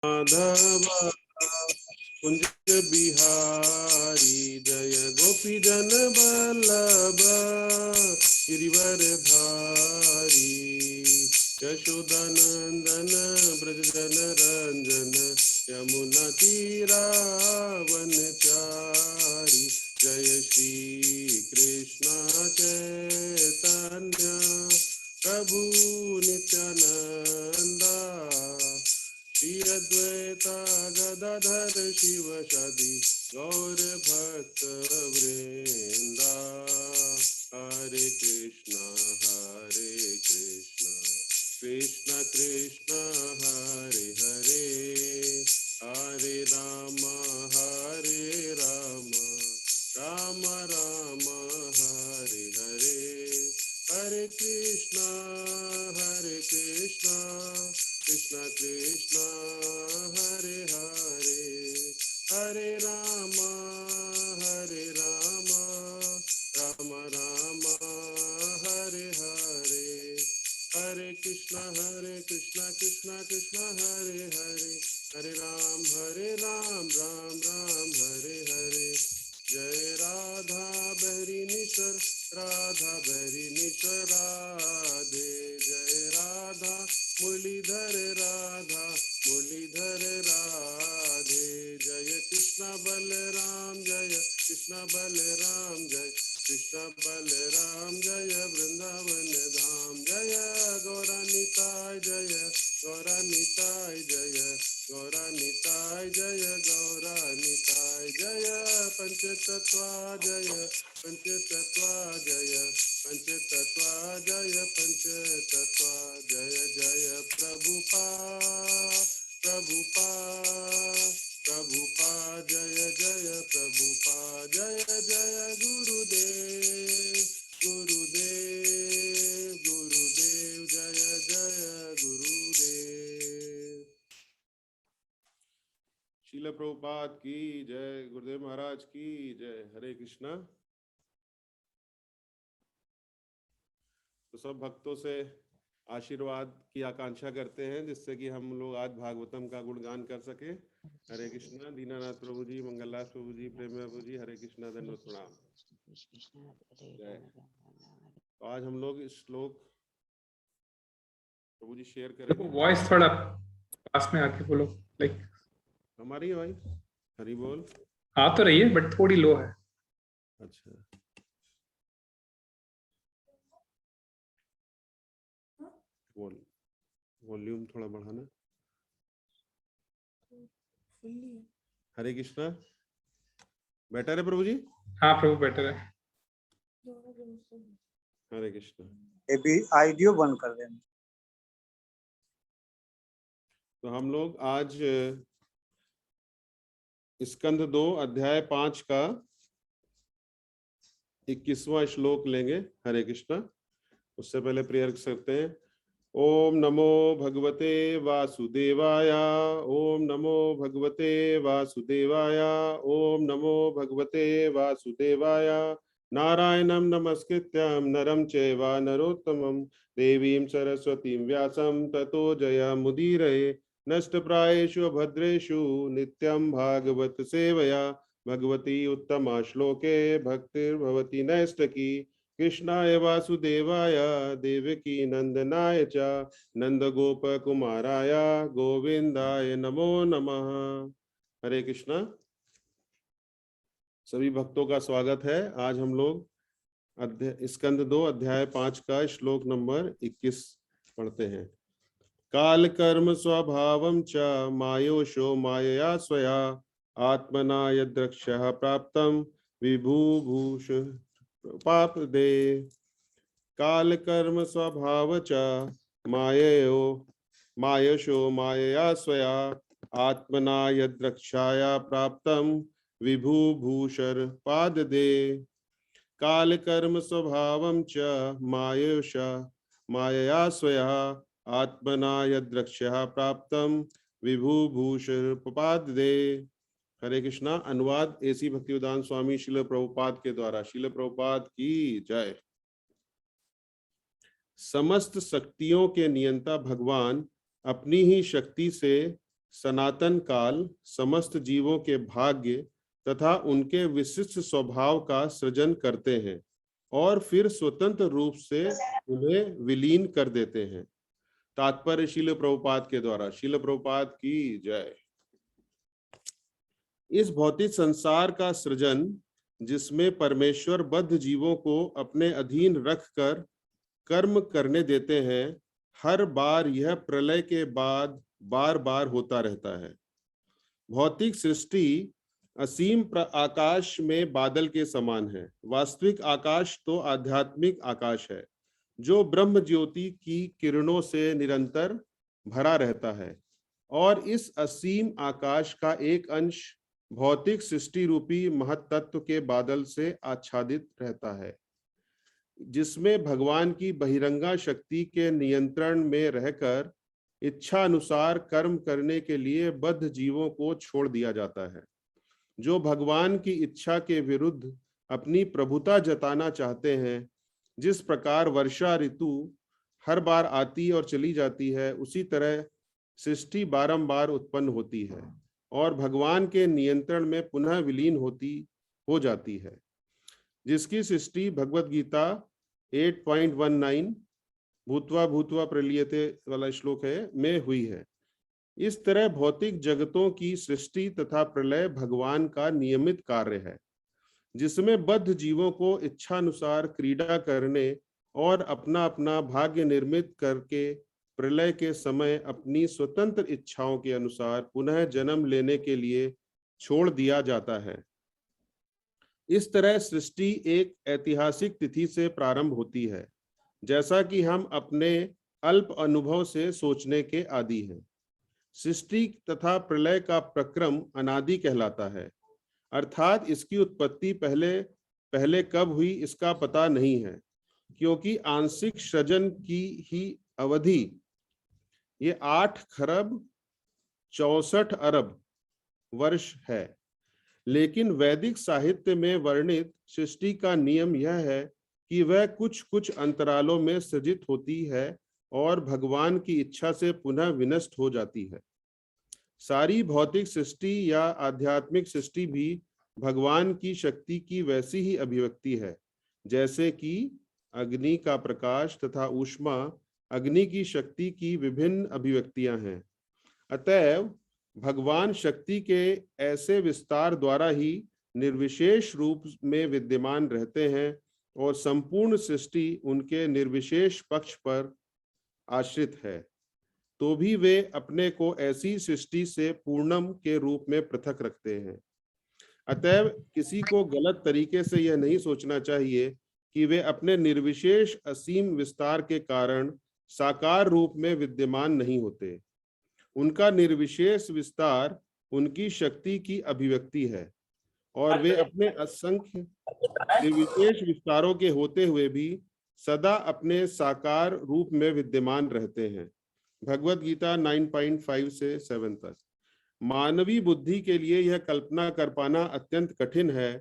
माधव कुंज बिहारी जय गोपी जन बल्लभ गिरिवर धारी यशोदानंदन ब्रज जन रंजन यमुना तीरावनचारी जय श्री कृष्ण चैतन्य प्रभु नित्यानंदा श्री अद्वैता गदाधर शिवसदि गौर भक्त वृंदा हरे कृष्णा कृष्ण कृष्ण हरे हरे हरे राम राम राम हरे हरे हरे कृष्णा कृष्ण कृष्ण हरे हरे हरे राम राम राम हरे हरे हरे कृष्ण कृष्ण कृष्ण हरे हरे हरे राम राम राम हरे हरे जय राधा बहरीनीश्वर राधा बहरीनीश्वर राधे जय राधा मुरलीधर राधा मुरलीधर राधे जय कृष्ण बलराम जय कृष्ण बलराम जय कृष्ण बलराम जय वृंदावन धाम जय गौरानिताय जय गौरानिताय जय गौरानिताय जय गौरानिताय जय पंचतत्वा जय पंचतत्वा जय पंचतत्वा जय पंचतत्वा जय जय प्रभुपा जय जय प्रभुपा जय जय गुरुदेव जय जय गुरुदेव। शील प्रभुपाद की जय, गुरुदेव महाराज की जय। हरे कृष्णा। तो सब भक्तों से आशीर्वाद की आकांक्षा करते हैं जिससे कि हम लोग आज भागवतम का गुणगान कर सके। हरे कृष्णा। दीनानाथ प्रभु जी, मंगलदास प्रभु जी, प्रेम प्रभु जी, हरे कृष्णा, धन्यवाद, प्रणाम। तो आज हम लोग इस श्लोक प्रभु जी शेयर करेंगे। वॉइस थोड़ा पास में आके बोलो, लाइक हमारी वॉइस हरि बोल आ तो रही है बट थोड़ी लो है। अच्छा, वॉल्यूम थोड़ा बढ़ाना। हरे कृष्णा। बेटर है प्रभु जी? हाँ प्रभु बेटर है। हरे कृष्णा। अभी ऑडियो बंद कर देना। तो हम लोग आज स्कंद 2 अध्याय 5 का 21वां श्लोक लेंगे। हरे कृष्णा। उससे पहले प्रेयर करते हैं। ओम नमो भगवते वासुदेवाय, ओम नमो भगवते वासुदेवाय, ओम नमो भगवते वासुदेवाय। नारायणं नमस्कृत्यं नरं चैव नरोत्तमं देवीं सरस्वतीं व्यासं ततो जयमुदीरये। नष्टप्रायेषु भद्रेषु नित्यं भागवत सेवया भगवती उत्तमा श्लोके भक्तिर्भवति नैष्टकी। कृष्णाय वासुदेवाय देवकी नंदनाय च नंदगोपकुमाराय गोविंदाय नमो नमः। हरे कृष्णा। सभी भक्तों का स्वागत है। आज हम लोग स्कंद 2 अध्याय 5 का श्लोक नंबर 21 पढ़ते हैं। काल कर्म स्वभावं च मायोषो मायया स्वया आत्मना यद्रक्षः प्राप्तं विभूभूष पाप दे। काल कर्म स्वभाव च माययो मायशो मायया स्वया आत्मना यद्रक्षाया प्राप्तं विभूभूषर पाद दे। काल कर्म स्वभावं च मायश मायया स्वया आत्मना यद्रक्षः प्राप्तं विभूभूषर पाद दे। हरे कृष्णा। अनुवाद एसी भक्तिवेदांत स्वामी श्रील प्रभुपाद के द्वारा। श्रील प्रभुपाद की जय। समस्त शक्तियों के नियंता भगवान अपनी ही शक्ति से सनातन काल समस्त जीवों के भाग्य तथा उनके विशिष्ट स्वभाव का सृजन करते हैं और फिर स्वतंत्र रूप से उन्हें विलीन कर देते हैं। तात्पर्य शील प्रभुपाद के द्वारा। शील प्रभुपाद की जय। इस भौतिक संसार का सृजन, जिसमें परमेश्वर बद्ध जीवों को अपने अधीन रखकर कर्म करने देते हैं, हर बार यह प्रलय के बाद बार बार होता रहता है। भौतिक सृष्टि असीम आकाश में बादल के समान है। वास्तविक आकाश तो आध्यात्मिक आकाश है, जो ब्रह्म ज्योति की किरणों से निरंतर भरा रहता है, और इस असीम आकाश का एक अंश भौतिक सृष्टि रूपी महत्तत्व के बादल से आच्छादित रहता है, जिसमें भगवान की बहिरंगा शक्ति के नियंत्रण में रहकर इच्छा अनुसार कर्म करने के लिए बद्ध जीवों को छोड़ दिया जाता है। जो भगवान की इच्छा के विरुद्ध अपनी प्रभुता जताना चाहते हैं, जिस प्रकार वर्षा ऋतु हर बार आती और चली जाती है, उसी तरह सृष्टि बारंबार उत्पन्न होती है और भगवान के नियंत्रण में पुनः विलीन हो जाती है, जिसकी सृष्टि भगवत गीता 8.19 भूत्वा भूत्वा प्रलीयते वाला श्लोक है में हुई है। इस तरह भौतिक जगतों की सृष्टि तथा प्रलय भगवान का नियमित कार्य है, जिसमें बद्ध जीवों को इच्छानुसार क्रीड़ा करने और अपना अपना भाग्य निर्मित करके प्रलय के समय अपनी स्वतंत्र इच्छाओं के अनुसार पुनः जन्म लेने के लिए छोड़ दिया जाता है। इस तरह सृष्टि एक ऐतिहासिक तिथि से प्रारंभ होती है, जैसा कि हम अपने अल्प अनुभव से सोचने के आदी हैं। सृष्टि तथा प्रलय का प्रक्रम अनादि कहलाता है, अर्थात इसकी उत्पत्ति पहले कब हुई इसका पता नहीं है, क्योंकि आंशिक सृजन की ही अवधि ये 8 खरब 64 अरब वर्ष है। लेकिन वैदिक साहित्य में वर्णित सृष्टि का नियम यह है कि वह कुछ कुछ अंतरालों में सृजित होती है और भगवान की इच्छा से पुनः विनष्ट हो जाती है। सारी भौतिक सृष्टि या आध्यात्मिक सृष्टि भी भगवान की शक्ति की वैसी ही अभिव्यक्ति है, जैसे कि अग्नि का प्रकाश तथा ऊष्मा अग्नि की शक्ति की विभिन्न अभिव्यक्तियां हैं। अतएव भगवान शक्ति के ऐसे विस्तार द्वारा ही निर्विशेष रूप में विद्यमान रहते हैं और संपूर्ण सृष्टि उनके निर्विशेष पक्ष पर आश्रित है, तो भी वे अपने को ऐसी सृष्टि से पूर्णम के रूप में पृथक रखते हैं। अतएव किसी को गलत तरीके से यह नहीं सोचना चाहिए कि वे अपने निर्विशेष असीम विस्तार के कारण साकार रूप में विद्यमान नहीं होते। उनका निर्विशेष विस्तार उनकी शक्ति की अभिव्यक्ति है और वे अपने असंख्य निर्विशेष विस्तारों के होते हुए भी सदा अपने साकार रूप में विद्यमान रहते हैं। भगवत गीता 9.5 से 7 तक। मानवीय बुद्धि के लिए यह कल्पना कर पाना अत्यंत कठिन है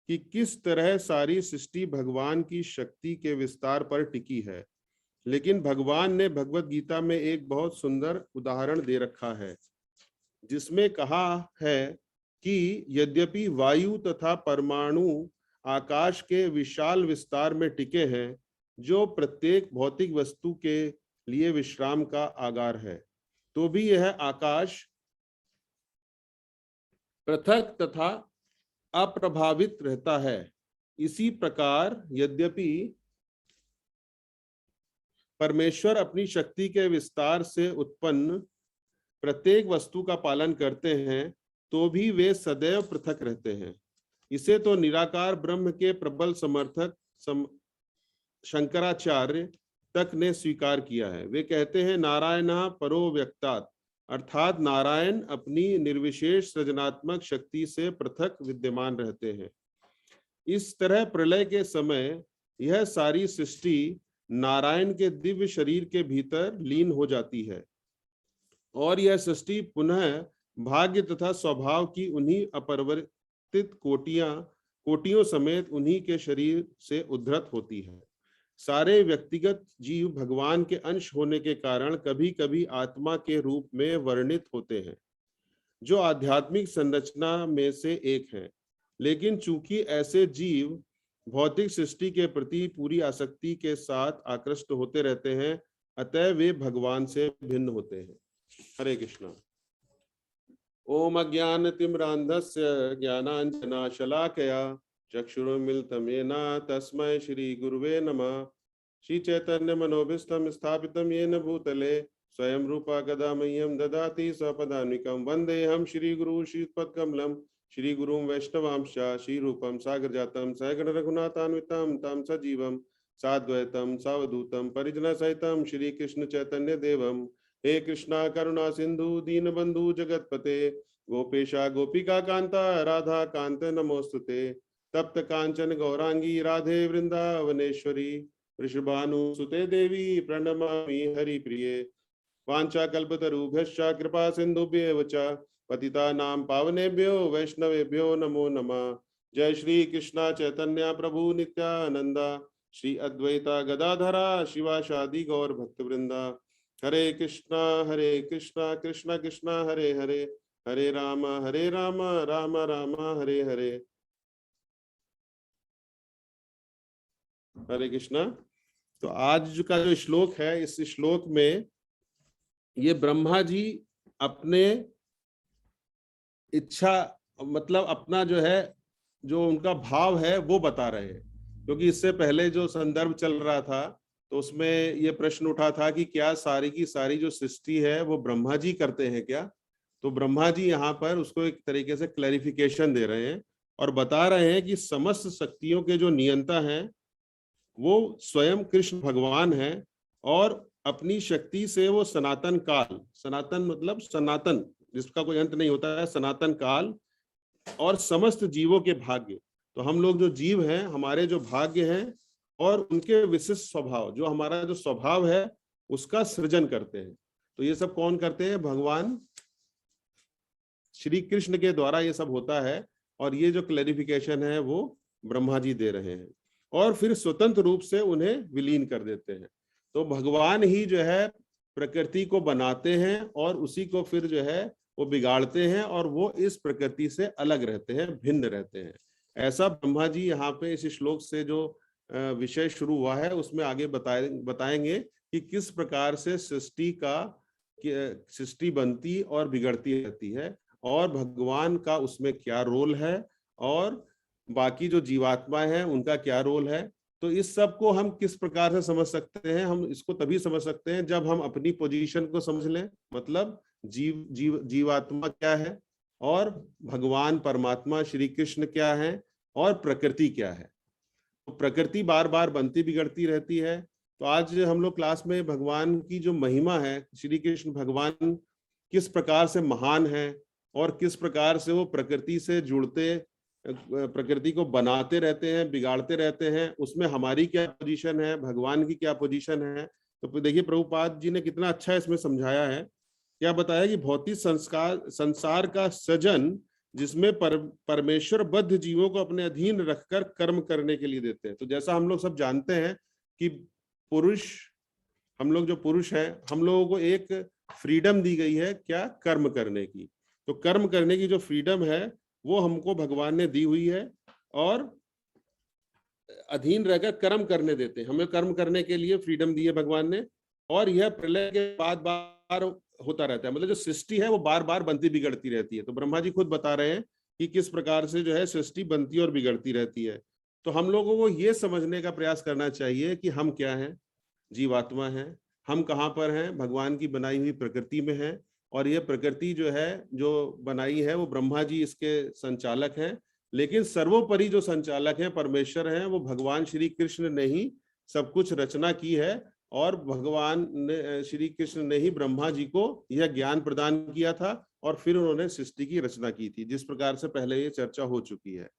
कि किस तरह सारी सृष्टि भगवान की शक्ति के विस्तार पर टिकी है, लेकिन भगवान ने भगवत गीता में एक बहुत सुंदर उदाहरण दे रखा है, जिसमें कहा है कि यद्यपि वायु तथा परमाणु आकाश के विशाल विस्तार में टिके हैं, जो प्रत्येक भौतिक वस्तु के लिए विश्राम का आगार है, तो भी यह आकाश पृथक तथा अप्रभावित रहता है। इसी प्रकार यद्यपि परमेश्वर अपनी शक्ति के विस्तार से उत्पन्न प्रत्येक वस्तु का पालन करते हैं, तो भी वे सदैव पृथक रहते हैं। इसे तो निराकार ब्रह्म के प्रबल समर्थक शंकराचार्य तक ने स्वीकार किया है। वे कहते हैं नारायणः परो व्यक्तात्, अर्थात नारायण अपनी निर्विशेष सृजनात्मक शक्ति से पृथक विद्यमान रहते हैं। इस तरह प्रलय के समय यह सारी सृष्टि नारायण के दिव्य शरीर के भीतर लीन हो जाती है और यह सृष्टि पुनः भाग्य तथा स्वभाव की उन्हीं अपरिवर्तित कोटियों समेत उन्हीं के शरीर से उद्धृत होती है। सारे व्यक्तिगत जीव भगवान के अंश होने के कारण कभी कभी आत्मा के रूप में वर्णित होते हैं, जो आध्यात्मिक संरचना में से एक है, लेकिन चूंकि ऐसे जीव भौतिक सृष्टि के प्रति पूरी आसक्ति के साथ आकृष्ट होते रहते हैं, अतः वे भगवान से भिन्न होते हैं। हरे कृष्णा। ओम अज्ञानतिमिरान्धस्य ज्ञानाञ्जनशलाकया चक्षुरुन्मीलितं येन तस्मै श्री गुरुवे नमः। श्री चैतन्य मनोभीष्टं स्थापितं येन भूतले स्वयं रूपा कदा मह्यं ददाति स्वपदान्विकं। वन्देऽहं श्री गुरु श्रीपदकमलं श्री गुरुं वैष्णवांश्च श्री रूपं सागर जातं सहगण रघुनाथान्वितं तं सजीवं साद्वैतं सावधूतं परिजन सहितं श्री कृष्ण चैतन्य देवं। हे कृष्णा करुणा सिंधु दीनबंधु जगतपते गोपेशा गोपिका कांता राधा कांत नमोस्तुते। तप्त कांचन गौरांगी राधे वृंदावनेश्वरी वृषभानुसुते देवी प्रणमामि हरिप्रिये। वाञ्छाकल्पतरुभ्यश्च कृपा सिन्धुभ्येव च पतितानां पावनेभ्यो वैष्णवेभ्यो नमो नमः। जय श्री कृष्णा चैतन्य प्रभु नित्यानंद श्री अद्वैता गदाधरा शिवासादि गौर भक्तवृंदा। हरे कृष्णा कृष्णा कृष्णा हरे हरे, हरे राम राम राम हरे हरे। हरे कृष्णा। तो आज का जो श्लोक है, इस श्लोक में ये ब्रह्मा जी अपने इच्छा मतलब अपना जो है, जो उनका भाव है वो बता रहे हैं। क्योंकि इससे पहले जो संदर्भ चल रहा था तो उसमें ये प्रश्न उठा था कि क्या सारी की सारी जो सृष्टि है वो ब्रह्मा जी करते हैं क्या। तो ब्रह्मा जी यहाँ पर उसको एक तरीके से क्लैरिफिकेशन दे रहे हैं और बता रहे हैं कि समस्त शक्तियों के जो नियंता हैं वो स्वयं कृष्ण भगवान है और अपनी शक्ति से वो सनातन काल, सनातन मतलब सनातन जिसका कोई अंत नहीं होता है, सनातन काल और समस्त जीवों के भाग्य। तो हम लोग जो जीव हैं, हमारे जो भाग्य हैं और उनके विशिष्ट स्वभाव, जो हमारा जो स्वभाव है उसका सृजन करते हैं। तो ये सब कौन करते हैं? भगवान श्री कृष्ण के द्वारा ये सब होता है। और ये जो क्लैरिफिकेशन है वो ब्रह्मा जी दे रहे हैं और फिर स्वतंत्र रूप से उन्हें विलीन कर देते हैं। तो भगवान ही जो है प्रकृति को बनाते हैं और उसी को फिर जो है वो बिगाड़ते हैं और वो इस प्रकृति से अलग रहते हैं, भिन्न रहते हैं। ऐसा ब्रह्मा जी यहाँ पे इस श्लोक से जो विषय शुरू हुआ है उसमें आगे बताएंगे कि किस प्रकार से सृष्टि बनती और बिगड़ती रहती है और भगवान का उसमें क्या रोल है और बाकी जो जीवात्मा है उनका क्या रोल है। तो इस सब को हम किस प्रकार से समझ सकते हैं? हम इसको तभी समझ सकते हैं जब हम अपनी पोजीशन को समझ लें। मतलब जीवात्मा क्या है और भगवान परमात्मा श्री कृष्ण क्या है और प्रकृति क्या है। तो प्रकृति बार बार बनती बिगड़ती रहती है। तो आज हम लोग क्लास में भगवान की जो महिमा है, श्री कृष्ण भगवान किस प्रकार से महान है और किस प्रकार से वो प्रकृति से जुड़ते, प्रकृति को बनाते रहते हैं, बिगाड़ते रहते हैं, उसमें हमारी क्या पोजीशन है, भगवान की क्या पोजीशन है। तो देखिए प्रभुपाद जी ने कितना अच्छा इसमें समझाया है। क्या बताया कि भौतिक संसार का सृजन जिसमें परमेश्वर बद्ध जीवों को अपने अधीन रखकर कर्म करने के लिए देते हैं। तो जैसा हम लोग सब जानते हैं कि पुरुष, हम लोग जो पुरुष हैं, हम लोगों को एक फ्रीडम दी गई है क्या? कर्म करने की। तो कर्म करने की जो फ्रीडम है वो हमको भगवान ने दी हुई है और अधीन रहकर कर्म करने देते हैं। हमें कर्म करने के लिए फ्रीडम दी है भगवान ने। और यह प्रलय के बाद बार होता रहता है, मतलब जो सृष्टि है वो बार बार बनती बिगड़ती रहती है। तो ब्रह्मा जी खुद बता रहे हैं कि किस प्रकार से जो है सृष्टि बनती और बिगड़ती रहती है। तो हम लोगों को ये समझने का प्रयास करना चाहिए कि हम क्या हैं, जीवात्मा हैं, हम कहाँ पर हैं, भगवान की बनाई हुई प्रकृति में है। और ये प्रकृति जो है, जो बनाई है, वो ब्रह्मा जी इसके संचालक हैं। लेकिन सर्वोपरि जो संचालक हैं, परमेश्वर हैं, वो भगवान श्री कृष्ण ने ही सब कुछ रचना की है। और भगवान ने, श्री कृष्ण ने ही ब्रह्मा जी को यह ज्ञान प्रदान किया था और फिर उन्होंने सृष्टि की रचना की थी, जिस प्रकार से पहले ये चर्चा हो चुकी है।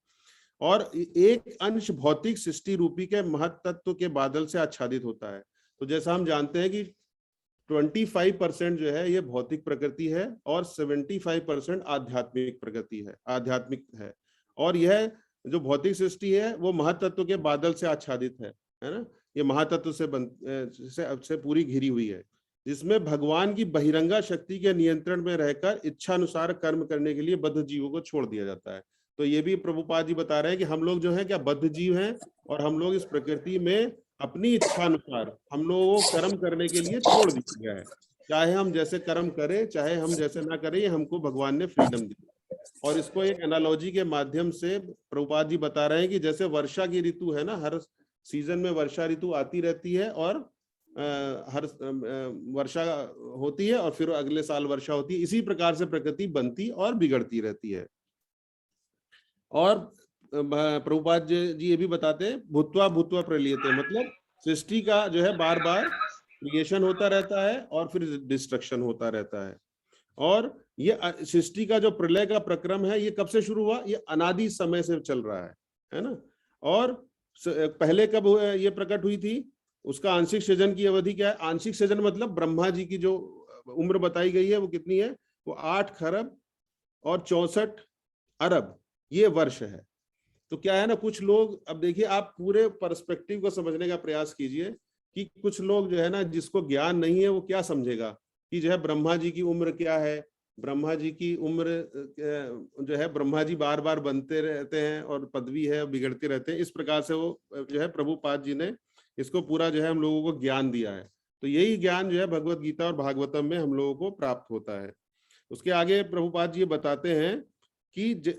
और एक अंश भौतिक सृष्टि रूपी के महत तत्व के बादल से आच्छादित होता है। तो जैसा हम जानते हैं कि 25% जो है ये भौतिक प्रकृति है और 75% आध्यात्मिक प्रकृति है, आध्यात्मिक है। और यह जो भौतिक सृष्टि है वो महतत्व के बादल से आच्छादित है ना। ये महातत्व से पूरी घिरी हुई है। जिसमें भगवान की बहिरंगा शक्ति के नियंत्रण में रहकर इच्छानुसार कर्म करने के लिए बद्ध जीवों को छोड़ दिया जाता है। तो ये भी प्रभुपाद जी बता रहे हैं कि हम लोग जो है क्या बद्ध जीव हैं, और हम लोग इस प्रकृति में अपनी इच्छा अनुसार हम लोगों को कर्म करने के लिए छोड़ दिया गया है। चाहे हम जैसे कर्म करें, चाहे हम जैसे ना करें, ये हमको भगवान ने फ्रीडम दी। और इसको एक एनालॉजी के माध्यम से प्रभुपाद जी बता रहे हैं कि जैसे वर्षा की ऋतु है ना, हर सीजन में वर्षा ऋतु आती रहती है, और हर वर्षा होती है और फिर अगले साल वर्षा होती है। इसी प्रकार से प्रकृति बनती और बिगड़ती रहती है। और प्रभुपाद जी ये भी बताते हैं भूत्वा भूत्वा प्रलीयते, मतलब सृष्टि का जो है बार बार क्रिएशन होता रहता है और फिर डिस्ट्रक्शन होता रहता है। और ये सृष्टि का जो प्रलय का प्रक्रम है, ये कब से शुरू हुआ? ये अनादि समय से चल रहा है ना। और पहले कब ये प्रकट हुई थी? उसका आंशिक सृजन की अवधि क्या है? आंशिक सृजन मतलब ब्रह्मा जी की जो उम्र बताई गई है वो कितनी है? वो 8 खरब और 64 अरब ये वर्ष है। तो क्या है ना, कुछ लोग, अब देखिए आप पूरे पर्सपेक्टिव को समझने का प्रयास कीजिए कि कुछ लोग जो है ना, जिसको ज्ञान नहीं है वो क्या समझेगा कि जो है ब्रह्मा जी की उम्र क्या है। ब्रह्मा जी की उम्र जो है, ब्रह्मा जी बार बार बनते रहते हैं और पदवी है बिगड़ते रहते हैं। इस प्रकार से वो जो है प्रभुपाद जी ने इसको पूरा जो है हम लोगों को ज्ञान दिया है। तो यही ज्ञान जो है भगवत गीता और भागवतम में हम लोगों को प्राप्त होता है। उसके आगे प्रभुपाद जी बताते हैं कि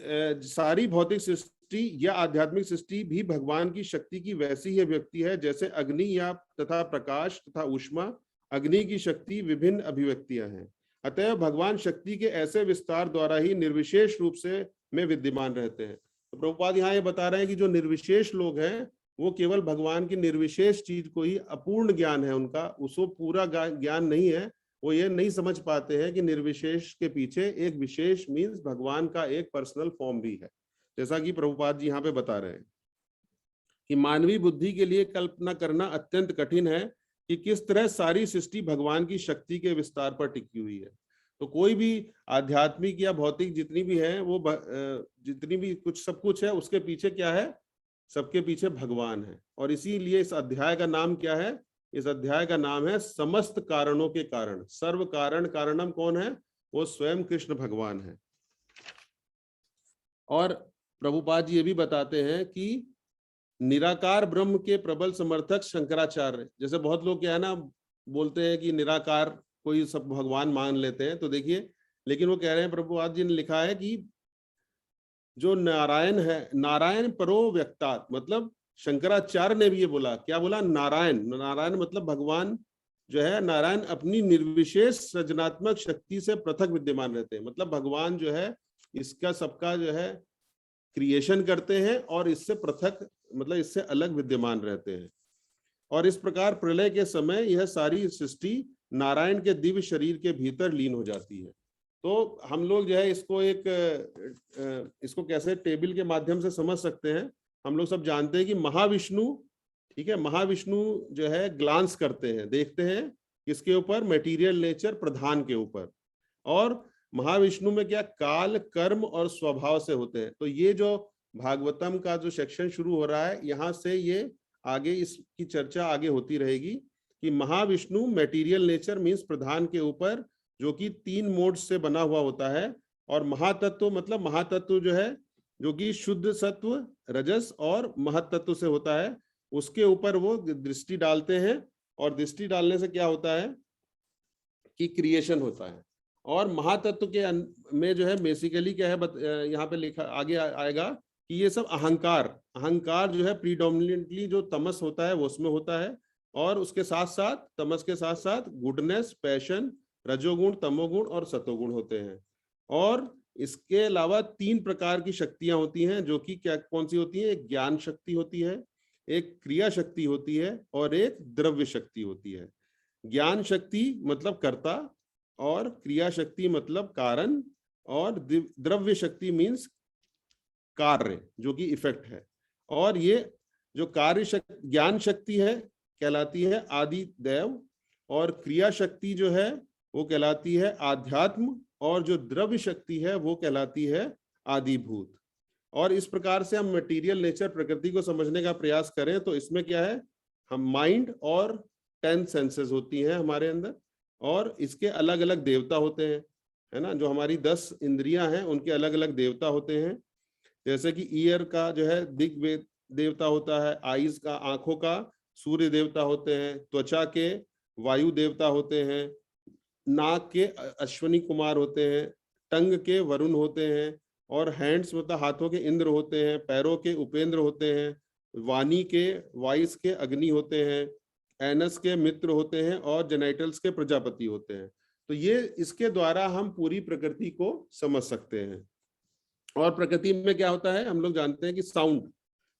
सारी भौतिक सृष्टि या आध्यात्मिक सृष्टि भी भगवान की शक्ति की वैसी ही अभिव्यक्ति है जैसे अग्नि या तथा प्रकाश तथा ऊष्मा। अग्नि की शक्ति विभिन्न अभिव्यक्तियां हैं। अतएव भगवान शक्ति के ऐसे विस्तार द्वारा ही निर्विशेष रूप से में विद्यमान रहते हैं। तो प्रभुपाद यहाँ ये बता रहे हैं कि जो निर्विशेष लोग हैं वो केवल भगवान की निर्विशेष चीज को ही, अपूर्ण ज्ञान है उनका, उसको पूरा ज्ञान नहीं है। वो ये नहीं समझ पाते हैं कि निर्विशेष के पीछे एक विशेष मीन्स भगवान का एक पर्सनल फॉर्म भी है। जैसा कि प्रभुपाद जी यहाँ पे बता रहे हैं कि मानवीय बुद्धि के लिए कल्पना करना अत्यंत कठिन है कि किस तरह सारी सृष्टि भगवान की शक्ति के विस्तार पर टिकी हुई है। तो कोई भी आध्यात्मिक या भौतिक जितनी भी है, वो जितनी भी कुछ सब कुछ है, उसके पीछे क्या है? सबके पीछे भगवान है। और इसीलिए इस अध्याय का नाम क्या है? इस अध्याय का नाम है समस्त कारणों के कारण। सर्व कारण कारणम कौन है? वो स्वयं कृष्ण भगवान है। और प्रभुपाद जी ये भी बताते हैं कि निराकार ब्रह्म के प्रबल समर्थक शंकराचार्य, जैसे बहुत लोग क्या है ना बोलते हैं कि निराकार कोई सब भगवान मान लेते हैं। तो देखिए, लेकिन वो कह रहे हैं, प्रभुपाद जी ने लिखा है कि जो नारायण है, नारायण परो व्यक्तात्, मतलब शंकराचार्य ने भी ये बोला, क्या बोला? नारायण। नारायण मतलब भगवान जो है, नारायण अपनी निर्विशेष सृजनात्मक शक्ति से पृथक विद्यमान रहते हैं। मतलब भगवान जो है इसका सबका जो है क्रिएशन करते हैं और इससे पृथक, मतलब इससे अलग विद्यमान रहते हैं। और इस प्रकार प्रलय के समय यह सारी सृष्टि नारायण के दिव्य शरीर के भीतर लीन हो जाती है। तो हम लोग जो है इसको इसको कैसे टेबल के माध्यम से समझ सकते हैं? हम लोग सब जानते हैं कि महाविष्णु, ठीक है, महाविष्णु जो है ग्लांस करते हैं, देखते हैं किसके ऊपर? मटेरियल नेचर प्रधान के ऊपर। और महाविष्णु में क्या? काल, कर्म और स्वभाव से होते हैं। तो ये जो भागवतम का जो सेक्शन शुरू हो रहा है, यहाँ से ये आगे इसकी चर्चा आगे होती रहेगी कि महाविष्णु मटेरियल नेचर मीन्स प्रधान के ऊपर, जो कि 3 मोड्स से बना हुआ होता है। और महातत्व मतलब महातत्व जो है, जो कि शुद्ध सत्व, रजस और महत्त्व से होता है, उसके ऊपर वो दृष्टि डालते हैं। और दृष्टि डालने से क्या होता है कि क्रिएशन होता है। और महातत्व के में जो है बेसिकली क्या है, यहाँ पे लिखा आगे आएगा कि ये सब अहंकार जो है प्रीडोमिनेंटली जो तमस होता है वो उसमें होता है। और उसके साथ साथ, तमस के साथ साथ गुडनेस, पैशन, रजोगुण, तमोगुण और सतोगुण होते हैं। और इसके अलावा 3 प्रकार की शक्तियां होती हैं, जो कि क्या कौन सी होती है? एक ज्ञान शक्ति होती है, एक क्रिया शक्ति होती है और एक द्रव्य शक्ति होती है। ज्ञान शक्ति मतलब कर्ता, और क्रिया शक्ति मतलब कारण, और द्रव्य शक्ति मीन्स कार्य, जो कि इफेक्ट है। और ये जो ज्ञान शक्ति है कहलाती है आदि देव, और क्रिया शक्ति जो है वो कहलाती है आध्यात्म, और जो द्रव्य शक्ति है वो कहलाती है आदिभूत। और इस प्रकार से हम मटेरियल नेचर प्रकृति को समझने का प्रयास करें तो इसमें क्या है, हम माइंड और 10 सेंसेस होती हैं हमारे अंदर, और इसके अलग अलग देवता होते हैं, है ना। जो हमारी 10 इंद्रियां हैं उनके अलग अलग देवता होते हैं। जैसे कि ईयर का जो है दिग् देवता होता है, आईज का आंखों का सूर्य देवता होते हैं, त्वचा के वायु देवता होते हैं, नाक के अश्वनी कुमार होते हैं, टंग के वरुण होते हैं, और हैंड्स मतलब हाथों के इंद्र होते हैं, पैरों के उपेंद्र होते हैं, वाणी के वाइस के अग्नि होते हैं, एनस के मित्र होते हैं, और जेनाइटल्स के प्रजापति होते हैं। तो ये इसके द्वारा हम पूरी प्रकृति को समझ सकते हैं। और प्रकृति में क्या होता है, हम लोग जानते हैं कि साउंड,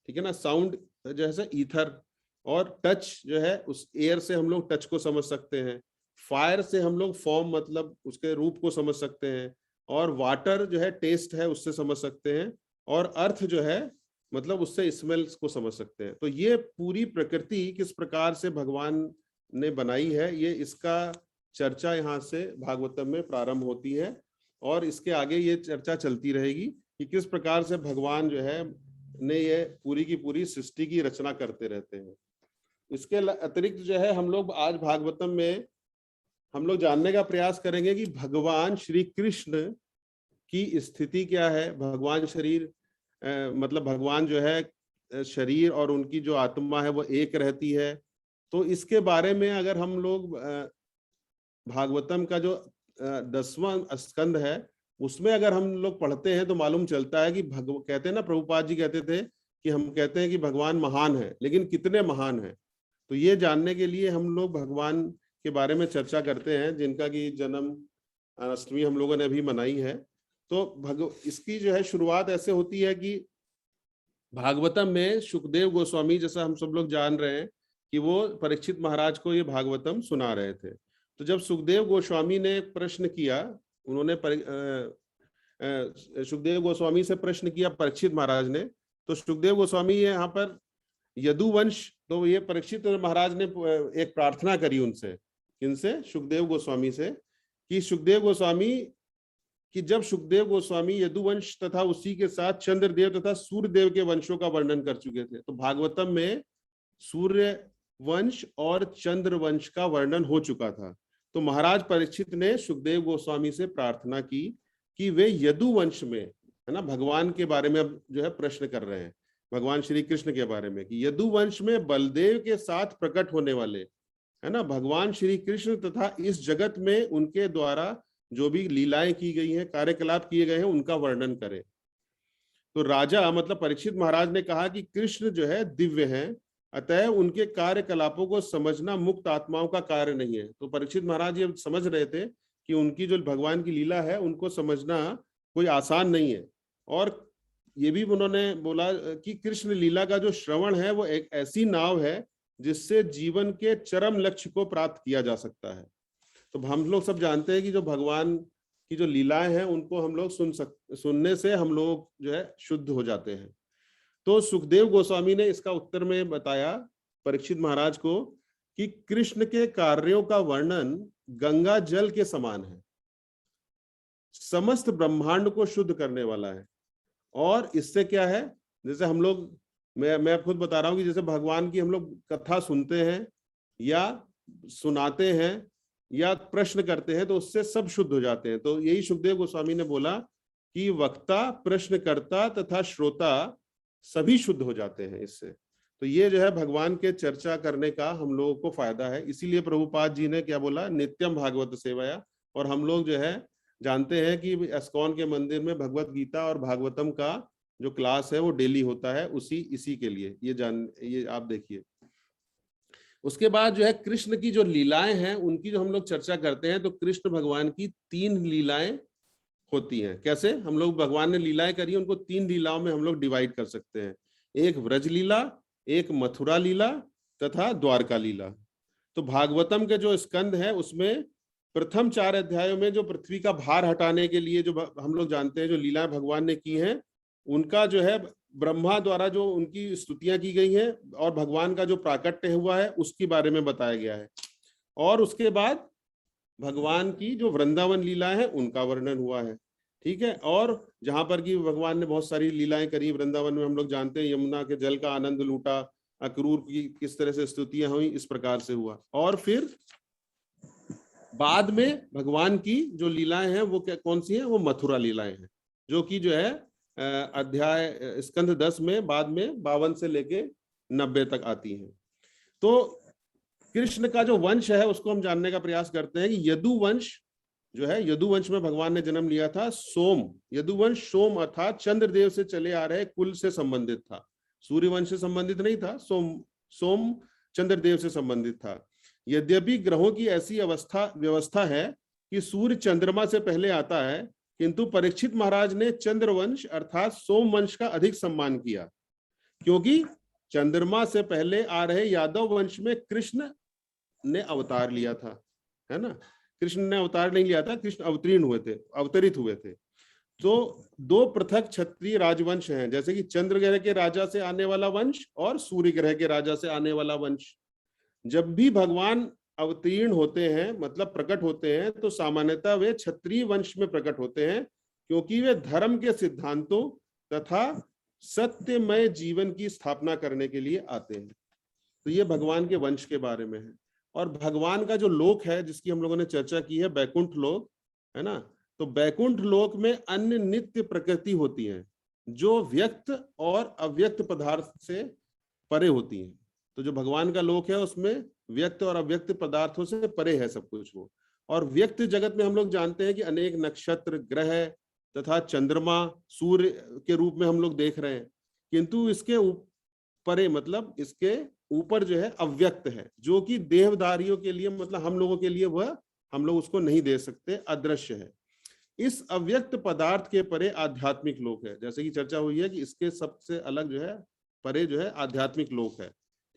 ठीक है ना, साउंड जैसे ईथर, और टच जो है उस एयर से हम लोग टच को समझ सकते हैं, फायर से हम लोग फॉर्म मतलब उसके रूप को समझ सकते हैं, और वाटर जो है टेस्ट है उससे समझ सकते हैं, और अर्थ जो है मतलब उससे स्मेल्स को समझ सकते हैं। तो ये पूरी प्रकृति किस प्रकार से भगवान ने बनाई है, ये इसका चर्चा यहाँ से भागवतम में प्रारंभ होती है, और इसके आगे ये चर्चा चलती रहेगी कि किस प्रकार से भगवान जो है ने ये पूरी की पूरी सृष्टि की रचना करते रहते हैं। इसके अतिरिक्त जो है हम लोग आज भागवतम में हम लोग जानने का प्रयास करेंगे कि भगवान श्री कृष्ण की स्थिति क्या है। भगवान शरीर मतलब भगवान जो है शरीर और उनकी जो आत्मा है वो एक रहती है। तो इसके बारे में अगर हम लोग भागवतम का जो 10वां स्कंद है उसमें अगर हम लोग पढ़ते हैं तो मालूम चलता है कि कहते हैं ना, प्रभुपाद जी कहते थे कि हम कहते हैं कि भगवान महान है, लेकिन कितने महान है। तो ये जानने के लिए हम लोग भगवान के बारे में चर्चा करते हैं, जिनका की जन्म अष्टमी हम लोगों ने अभी मनाई है। तो इसकी जो है शुरुआत ऐसे होती है कि भागवतम में सुखदेव गोस्वामी, जैसा हम सब लोग जान रहे हैं कि वो परीक्षित महाराज को ये भागवतम सुना रहे थे। तो जब सुखदेव गोस्वामी ने प्रश्न किया, उन्होंने सुखदेव गोस्वामी से प्रश्न किया परीक्षित महाराज ने, तो सुखदेव गोस्वामी यहाँ पर यदुवंश, तो ये परीक्षित महाराज ने एक प्रार्थना करी उनसे, किनसे, सुखदेव गोस्वामी से, कि सुखदेव गोस्वामी कि जब सुखदेव गोस्वामी यदुवंश तथा उसी के साथ चंद्रदेव तथा सूर्यदेव के वंशों का वर्णन कर चुके थे, तो भागवतम में सूर्य वंश और चंद्र वंश का वर्णन हो चुका था। तो महाराज परीक्षित ने सुखदेव गोस्वामी से प्रार्थना की कि वे यदुवंश में, है ना, भगवान के बारे में अब जो है प्रश्न कर रहे हैं, भगवान श्री कृष्ण के बारे में, कि यदुवंश में बलदेव के साथ प्रकट होने वाले, है ना, भगवान श्री कृष्ण तथा इस जगत में उनके द्वारा जो भी लीलाएं की गई हैं, कार्यकलाप किए गए हैं, उनका वर्णन करें। तो राजा मतलब परीक्षित महाराज ने कहा कि कृष्ण जो है दिव्य हैं, अतः उनके कार्यकलापों को समझना मुक्त आत्माओं का कार्य नहीं है। तो परीक्षित महाराज ये समझ रहे थे कि उनकी जो भगवान की लीला है उनको समझना कोई आसान नहीं है। और ये भी उन्होंने बोला कि कृष्ण लीला का जो श्रवण है वो एक ऐसी नाव है जिससे जीवन के चरम लक्ष्य को प्राप्त किया जा सकता है। तो हम लोग सब जानते हैं कि जो भगवान की जो लीलाएं हैं उनको हम लोग सुनने से हम लोग जो है शुद्ध हो जाते हैं। तो सुखदेव गोस्वामी ने इसका उत्तर में बताया परीक्षित महाराज को कि कृष्ण के कार्यों का वर्णन गंगा जल के समान है, समस्त ब्रह्मांड को शुद्ध करने वाला है। और इससे क्या है, जैसे हम लोग, मैं खुद बता रहा हूं कि जैसे भगवान की हम लोग कथा सुनते हैं या सुनाते हैं या प्रश्न करते हैं तो उससे सब शुद्ध हो जाते हैं। तो यही सुखदेव गोस्वामी ने बोला कि वक्ता, प्रश्नकर्ता तथा श्रोता सभी शुद्ध हो जाते हैं इससे। तो ये जो है भगवान के चर्चा करने का हम लोगों को फायदा है। इसीलिए प्रभुपाद जी ने क्या बोला, नित्यम भागवत सेवाया। और हम लोग जो है जानते हैं कि इस्कॉन के मंदिर में भगवत गीता और भागवतम का जो क्लास है वो डेली होता है, इसी के लिए ये आप देखिए। उसके बाद जो है कृष्ण की जो लीलाएं हैं उनकी जो हम लोग चर्चा करते हैं, तो कृष्ण भगवान की 3 लीलाएं होती हैं। कैसे हम लोग, भगवान ने लीलाएं करी, उनको 3 लीलाओं में हम लोग डिवाइड कर सकते हैं, एक व्रज लीला, एक मथुरा लीला तथा द्वारका लीला। तो भागवतम के जो स्कंद है उसमें प्रथम 4 अध्यायों में जो पृथ्वी का भार हटाने के लिए जो हम लोग जानते हैं जो लीलाएं भगवान ने की हैं, उनका जो है ब्रह्मा द्वारा जो उनकी स्तुतियां की गई हैं और भगवान का जो प्राकट्य हुआ है उसके बारे में बताया गया है। और उसके बाद भगवान की जो वृंदावन लीला है उनका वर्णन हुआ है, ठीक है। और जहां पर कि भगवान ने बहुत सारी लीलाएं करी वृंदावन में, हम लोग जानते हैं यमुना के जल का आनंद लूटा, अक्रूर की किस तरह से स्तुतियां हुई, इस प्रकार से हुआ। और फिर बाद में भगवान की जो लीलाएं हैं वो क्या कौन सी हैं, वो मथुरा लीलाएं हैं, जो कि जो है अध्याय स्कंध 10 में बाद में 52 से लेके 90 तक आती हैं। तो कृष्ण का जो वंश है उसको हम जानने का प्रयास करते हैं कि यदुवंश जो है, यदुवंश में भगवान ने जन्म लिया था। सोम, यदुवंश सोम अर्थात चंद्रदेव से चले आ रहे कुल से संबंधित था, सूर्यवंश से संबंधित नहीं था। सोम चंद्रदेव से संबंधित था। यद्यपि ग्रहों की ऐसी व्यवस्था है कि सूर्य चंद्रमा से पहले आता है, किंतु परीक्षित महाराज ने चंद्रवंश अर्थात सोमवंश का अधिक सम्मान किया, क्योंकि चंद्रमा से पहले आ रहे यादव वंश में कृष्ण ने अवतार लिया था, है ना। कृष्ण ने अवतार नहीं लिया था, कृष्ण अवतरित हुए थे। तो दो पृथक क्षत्रिय राजवंश हैं, जैसे कि चंद्र ग्रह के राजा से आने वाला वंश और सूर्य ग्रह के राजा से आने वाला वंश। जब भी भगवान अवतीर्ण होते हैं, मतलब प्रकट होते हैं, तो सामान्यतः वे क्षत्रिय वंश में प्रकट होते हैं, क्योंकि वे धर्म के सिद्धांतों तथा सत्यमय जीवन की स्थापना करने के लिए आते हैं। तो ये भगवान के वंश के बारे में है। और भगवान का जो लोक है जिसकी हम लोगों ने चर्चा की है, बैकुंठ लोक, है ना। तो बैकुंठ लोक में अन्य नित्य प्रकृति होती है जो व्यक्त और अव्यक्त पदार्थ से परे होती है। तो जो भगवान का लोक है उसमें व्यक्त और अव्यक्त पदार्थों से परे है सब कुछ वो। और व्यक्त जगत में हम लोग जानते हैं कि अनेक नक्षत्र, ग्रह तथा चंद्रमा, सूर्य के रूप में हम लोग देख रहे हैं, किंतु इसके परे मतलब इसके ऊपर जो है अव्यक्त है, जो कि देहधारियों के लिए, मतलब हम लोगों के लिए वह, हम लोग उसको नहीं दे सकते, अदृश्य है। इस अव्यक्त पदार्थ के परे आध्यात्मिक लोक है। जैसे कि चर्चा हुई है कि इसके सबसे अलग जो है परे जो है आध्यात्मिक लोक है,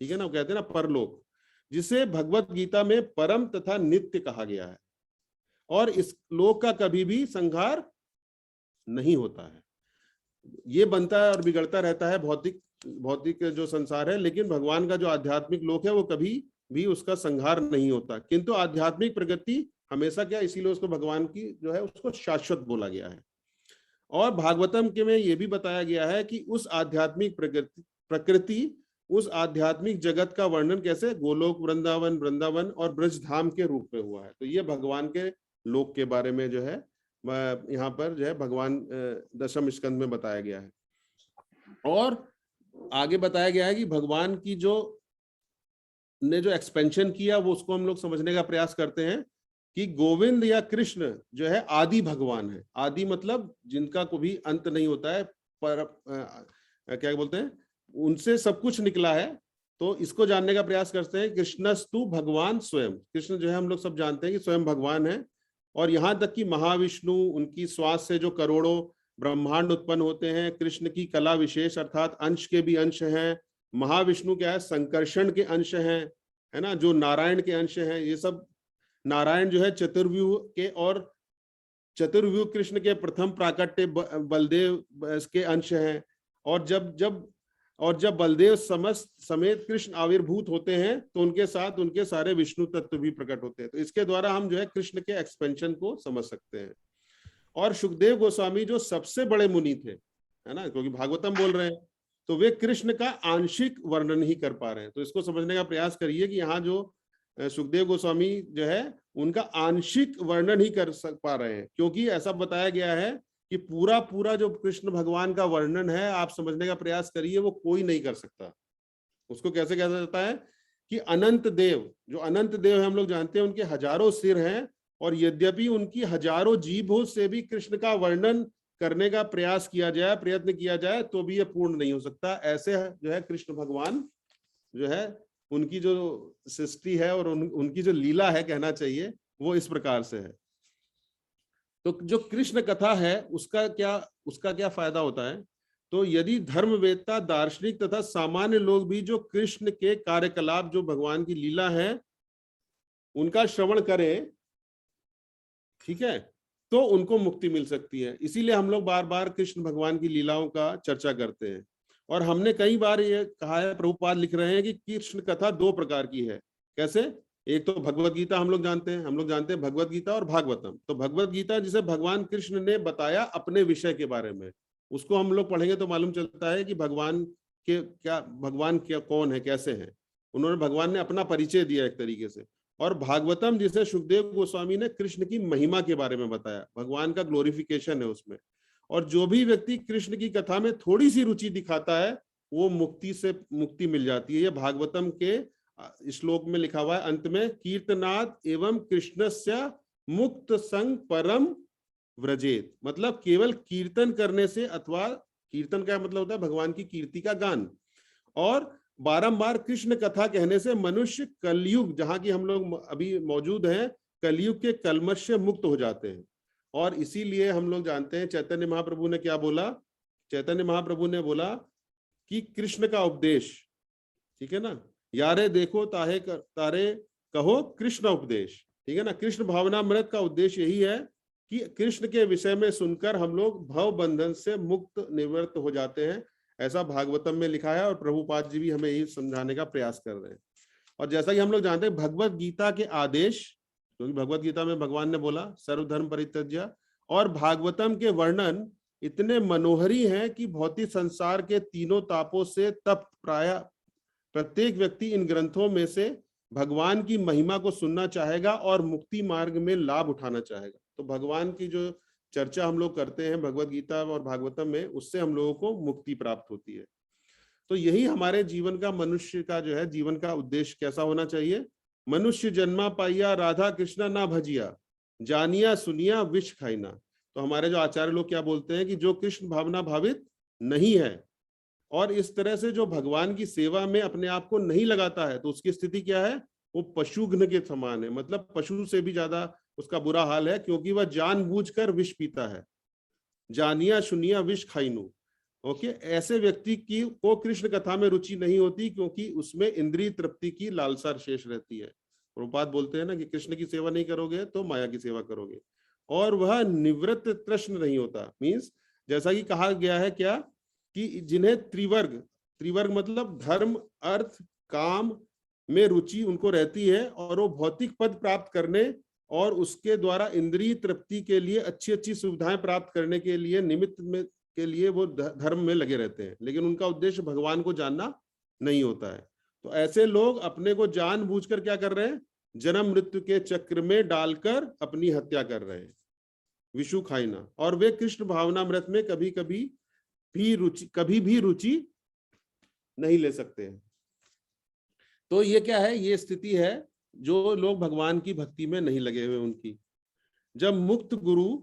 ठीक है ना। वो कहते हैं ना परलोक, जिसे भगवत गीता में परम तथा नित्य कहा गया है। और इस लोक का कभी भी संहार नहीं होता है। ये बनता है और बिगड़ता रहता है भौतिक जो संसार है, लेकिन भगवान का जो आध्यात्मिक लोक है वो कभी भी उसका संहार नहीं होता। किंतु आध्यात्मिक प्रगति हमेशा क्या, इसीलिए उसको भगवान की जो है उसको शाश्वत बोला गया है। और भागवतम के में ये भी बताया गया है कि उस आध्यात्मिक प्रकृति उस आध्यात्मिक जगत का वर्णन कैसे गोलोक, वृंदावन और ब्रजधाम के रूप में हुआ है। तो ये भगवान के लोक के बारे में जो है यहाँ पर जो है भगवान दशम स्कंद में बताया गया है। और आगे बताया गया है कि भगवान की जो एक्सपेंशन किया वो उसको हम लोग समझने का प्रयास करते हैं कि गोविंद या कृष्ण जो है आदि भगवान है। आदि मतलब जिनका कोई अंत नहीं होता है, पर क्या बोलते हैं, उनसे सब कुछ निकला है। तो इसको जानने का प्रयास करते हैं। कृष्णस्तु भगवान स्वयं, कृष्ण जो है हम लोग सब जानते हैं कि स्वयं भगवान है। और यहाँ तक कि महाविष्णु, उनकी श्वास से जो करोड़ों ब्रह्मांड उत्पन्न होते हैं, कृष्ण की कला विशेष अर्थात अंश के भी अंश हैं। महाविष्णु क्या है, संकर्षण के अंश हैं, है ना, जो नारायण के अंश हैं। ये सब नारायण जो है चतुर्व्यूह के, और चतुर्व्यूह कृष्ण के प्रथम प्राकट्य बलदेव के अंश हैं। और जब बलदेव समेत कृष्ण आविर्भूत होते हैं तो उनके साथ उनके सारे विष्णु तत्व भी प्रकट होते हैं। तो इसके द्वारा हम जो है कृष्ण के एक्सपेंशन को समझ सकते हैं। और सुखदेव गोस्वामी जो सबसे बड़े मुनि थे, है ना, क्योंकि भागवतम बोल रहे हैं, तो वे कृष्ण का आंशिक वर्णन ही कर पा रहे हैं। तो इसको समझने का प्रयास करिए कि यहाँ जो सुखदेव गोस्वामी जो है उनका आंशिक वर्णन ही कर पा रहे हैं, क्योंकि ऐसा बताया गया है कि पूरा जो कृष्ण भगवान का वर्णन है, आप समझने का प्रयास करिए, वो कोई नहीं कर सकता। उसको कैसे कहा जाता है कि अनंत देव, जो अनंत देव है हम लोग जानते हैं, उनके हजारों सिर हैं, और यद्यपि उनकी हजारों जीभों से भी कृष्ण का वर्णन करने का प्रयत्न किया जाए तो भी ये पूर्ण नहीं हो सकता। ऐसे जो है कृष्ण भगवान जो है, उनकी जो सृष्टि है और उनकी जो लीला है, कहना चाहिए, वो इस प्रकार से है। तो जो कृष्ण कथा है उसका क्या फायदा होता है? तो यदि धर्मवेत्ता, दार्शनिक तथा सामान्य लोग भी जो कृष्ण के कार्यकलाप, जो भगवान की लीला है, उनका श्रवण करें, ठीक है, तो उनको मुक्ति मिल सकती है। इसीलिए हम लोग बार बार कृष्ण भगवान की लीलाओं का चर्चा करते हैं। और हमने कई बार ये कहा है, प्रभुपाद लिख रहे हैं कि कृष्ण कथा दो प्रकार की है। कैसे? एक तो भगवत गीता हम लोग जानते हैं भगवत गीता और भागवतम। तो भगवत गीता जिसे भगवान कृष्ण ने बताया अपने विषय के बारे में, उसको हम लोग पढ़ेंगे तो मालूम चलता है कि भगवान कौन है, कैसे है। भगवान ने अपना परिचय दिया एक तरीके से। और भागवतम जिसे सुखदेव गोस्वामी ने कृष्ण की महिमा के बारे में बताया, भगवान का ग्लोरिफिकेशन है उसमें। और जो भी व्यक्ति कृष्ण की कथा में थोड़ी सी रुचि दिखाता है वो मुक्ति मिल जाती है। ये भागवतम के श्लोक में लिखा हुआ है अंत में, कीर्तनाद एवं कृष्णस्य मुक्त संग परम व्रजेत, मतलब केवल कीर्तन करने से, अथवा कीर्तन का मतलब होता है भगवान की कीर्ति का गान, और बारंबार कृष्ण कथा कहने से मनुष्य कलयुग, जहां की हम लोग अभी मौजूद हैं, कलयुग के कलमश से मुक्त हो जाते हैं। और इसीलिए हम लोग जानते हैं चैतन्य महाप्रभु ने क्या बोला, चैतन्य महाप्रभु ने बोला कि कृष्ण का उपदेश, ठीक है ना, यारे देखो तारे कहो कृष्ण उपदेश, ठीक है ना। कृष्ण भावनामृत का उद्देश्य यही है कि कृष्ण के विषय में सुनकर हम लोग भव बंधन से मुक्त निवृत्त हो जाते हैं। ऐसा भागवतम में लिखा है और प्रभुपाद जी भी हमें यही समझाने का प्रयास कर रहे हैं। और जैसा कि हम लोग जानते हैं भगवत गीता के आदेश, क्योंकि भगवत गीता में भगवान ने बोला सर्वधर्म परित्यज्य, और भागवतम के वर्णन इतने मनोहरी हैं कि भौतिक संसार के तीनों तापों से तप्त प्राय प्रत्येक व्यक्ति इन ग्रंथों में से भगवान की महिमा को सुनना चाहेगा और मुक्ति मार्ग में लाभ उठाना चाहेगा। तो भगवान की जो चर्चा हम लोग करते हैं भगवत गीता और भागवतम में, उससे हम लोगों को मुक्ति प्राप्त होती है। तो यही हमारे जीवन का, मनुष्य का जो है जीवन का उद्देश्य कैसा होना चाहिए। मनुष्य जन्मा पाइया राधा कृष्णा ना भजिया, जानिया सुनिया विष खाइना। तो हमारे जो आचार्य लोग क्या बोलते हैं कि जो कृष्ण भावना भावित नहीं है और इस तरह से जो भगवान की सेवा में अपने आप को नहीं लगाता है, तो उसकी स्थिति क्या है, वो पशुघ्न के समान है। मतलब पशु से भी ज्यादा उसका बुरा हाल है, क्योंकि वह जानबूझकर विष पीता है। जानिया सुनिया विष खाइनु। ओके, ऐसे व्यक्ति की को कृष्ण कथा में रुचि नहीं होती, क्योंकि उसमें इंद्रिय तृप्ति की लालसा शेष रहती है। प्रभुपाद बोलते हैं ना कि कृष्ण की सेवा नहीं करोगे तो माया की सेवा करोगे, और वह निवृत्त तृष्ण नहीं होता। मीन्स जैसा कि कहा गया है क्या, कि जिन्हें त्रिवर्ग मतलब धर्म अर्थ काम में रुचि उनको रहती है, और वो भौतिक पद प्राप्त करने और उसके द्वारा इंद्रिय तृप्ति के लिए अच्छी अच्छी सुविधाएं प्राप्त करने के लिए निमित्त में के लिए वो धर्म में लगे रहते हैं, लेकिन उनका उद्देश्य भगवान को जानना नहीं होता है। तो ऐसे लोग अपने को जानबूझकर क्या कर रहे हैं, जन्म मृत्यु के चक्र में डालकर अपनी हत्या कर रहे हैं, विषु खाइना। और वे कृष्ण भावनामृत में कभी भी रुचि नहीं ले सकते हैं। तो ये क्या है, ये स्थिति है जो लोग भगवान की भक्ति में नहीं लगे हुए उनकी। जब मुक्त गुरु,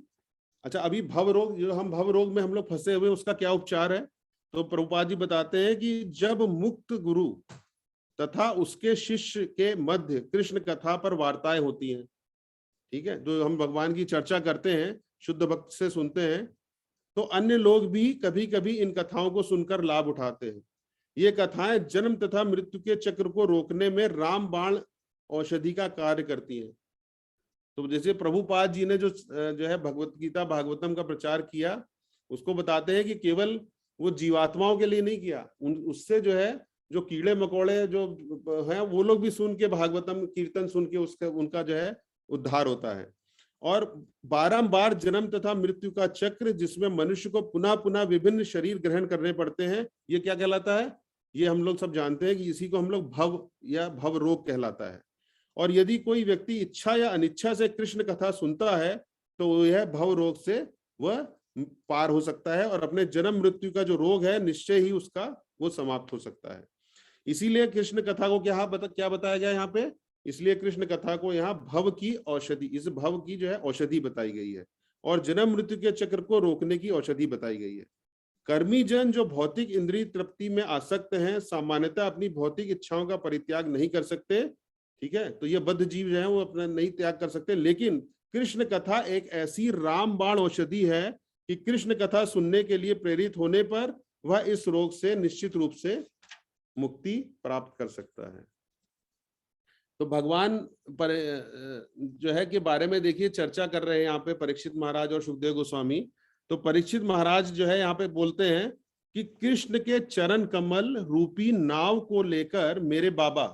अच्छा अभी भव रोग, जो हम भव रोग में हम लोग फंसे हुए, उसका क्या उपचार है, तो प्रभुपाद जी बताते हैं कि जब मुक्त गुरु तथा उसके शिष्य के मध्य कृष्ण कथा पर वार्ताएं होती हैं, ठीक है, जो हम भगवान की चर्चा करते हैं, शुद्ध भक्त से सुनते हैं, तो अन्य लोग भी कभी कभी इन कथाओं को सुनकर लाभ उठाते हैं। ये कथाएं जन्म तथा मृत्यु के चक्र को रोकने में रामबाण औषधि का कार्य करती हैं। तो जैसे प्रभुपाद जी ने जो है भगवत गीता भागवतम का प्रचार किया, उसको बताते हैं कि केवल वो जीवात्माओं के लिए नहीं किया, उससे जो है जो कीड़े मकोड़े जो हैं वो लोग भी सुन के भागवतम कीर्तन सुन के उसका उनका जो है उद्धार होता है। और बारंबार जन्म तथा मृत्यु का चक्र जिसमें मनुष्य को पुनः पुनः विभिन्न शरीर ग्रहण करने पड़ते हैं, ये क्या कहलाता है, ये हम लोग सब जानते हैं कि इसी को हम लोग भव या भव रोग कहलाता है। और यदि कोई व्यक्ति इच्छा या अनिच्छा से कृष्ण कथा सुनता है तो यह भव रोग से वह पार हो सकता है, और अपने जन्म मृत्यु का जो रोग है निश्चय ही उसका वो समाप्त हो सकता है। इसीलिए कृष्ण कथा को क्या बताया गया यहाँ पे, इसलिए कृष्ण कथा को यहाँ भव की औषधि, इस भव की जो है औषधि बताई गई है, और जन्म मृत्यु के चक्र को रोकने की औषधि बताई गई है। कर्मी जन जो भौतिक इंद्रिय तृप्ति में आसक्त हैं, सामान्यतः अपनी भौतिक इच्छाओं का परित्याग नहीं कर सकते, ठीक है, तो ये बद्ध जीव जो है वो अपना नहीं त्याग कर सकते। लेकिन कृष्ण कथा एक ऐसी रामबाण औषधि है कि कृष्ण कथा सुनने के लिए प्रेरित होने पर वह इस रोग से निश्चित रूप से मुक्ति प्राप्त कर सकता है। तो भगवान पर जो है के बारे में देखिए चर्चा कर रहे हैं यहाँ पे परीक्षित महाराज और सुखदेव गोस्वामी। तो परीक्षित महाराज जो है यहाँ पे बोलते हैं कि कृष्ण के चरण कमल रूपी नाव को लेकर मेरे बाबा,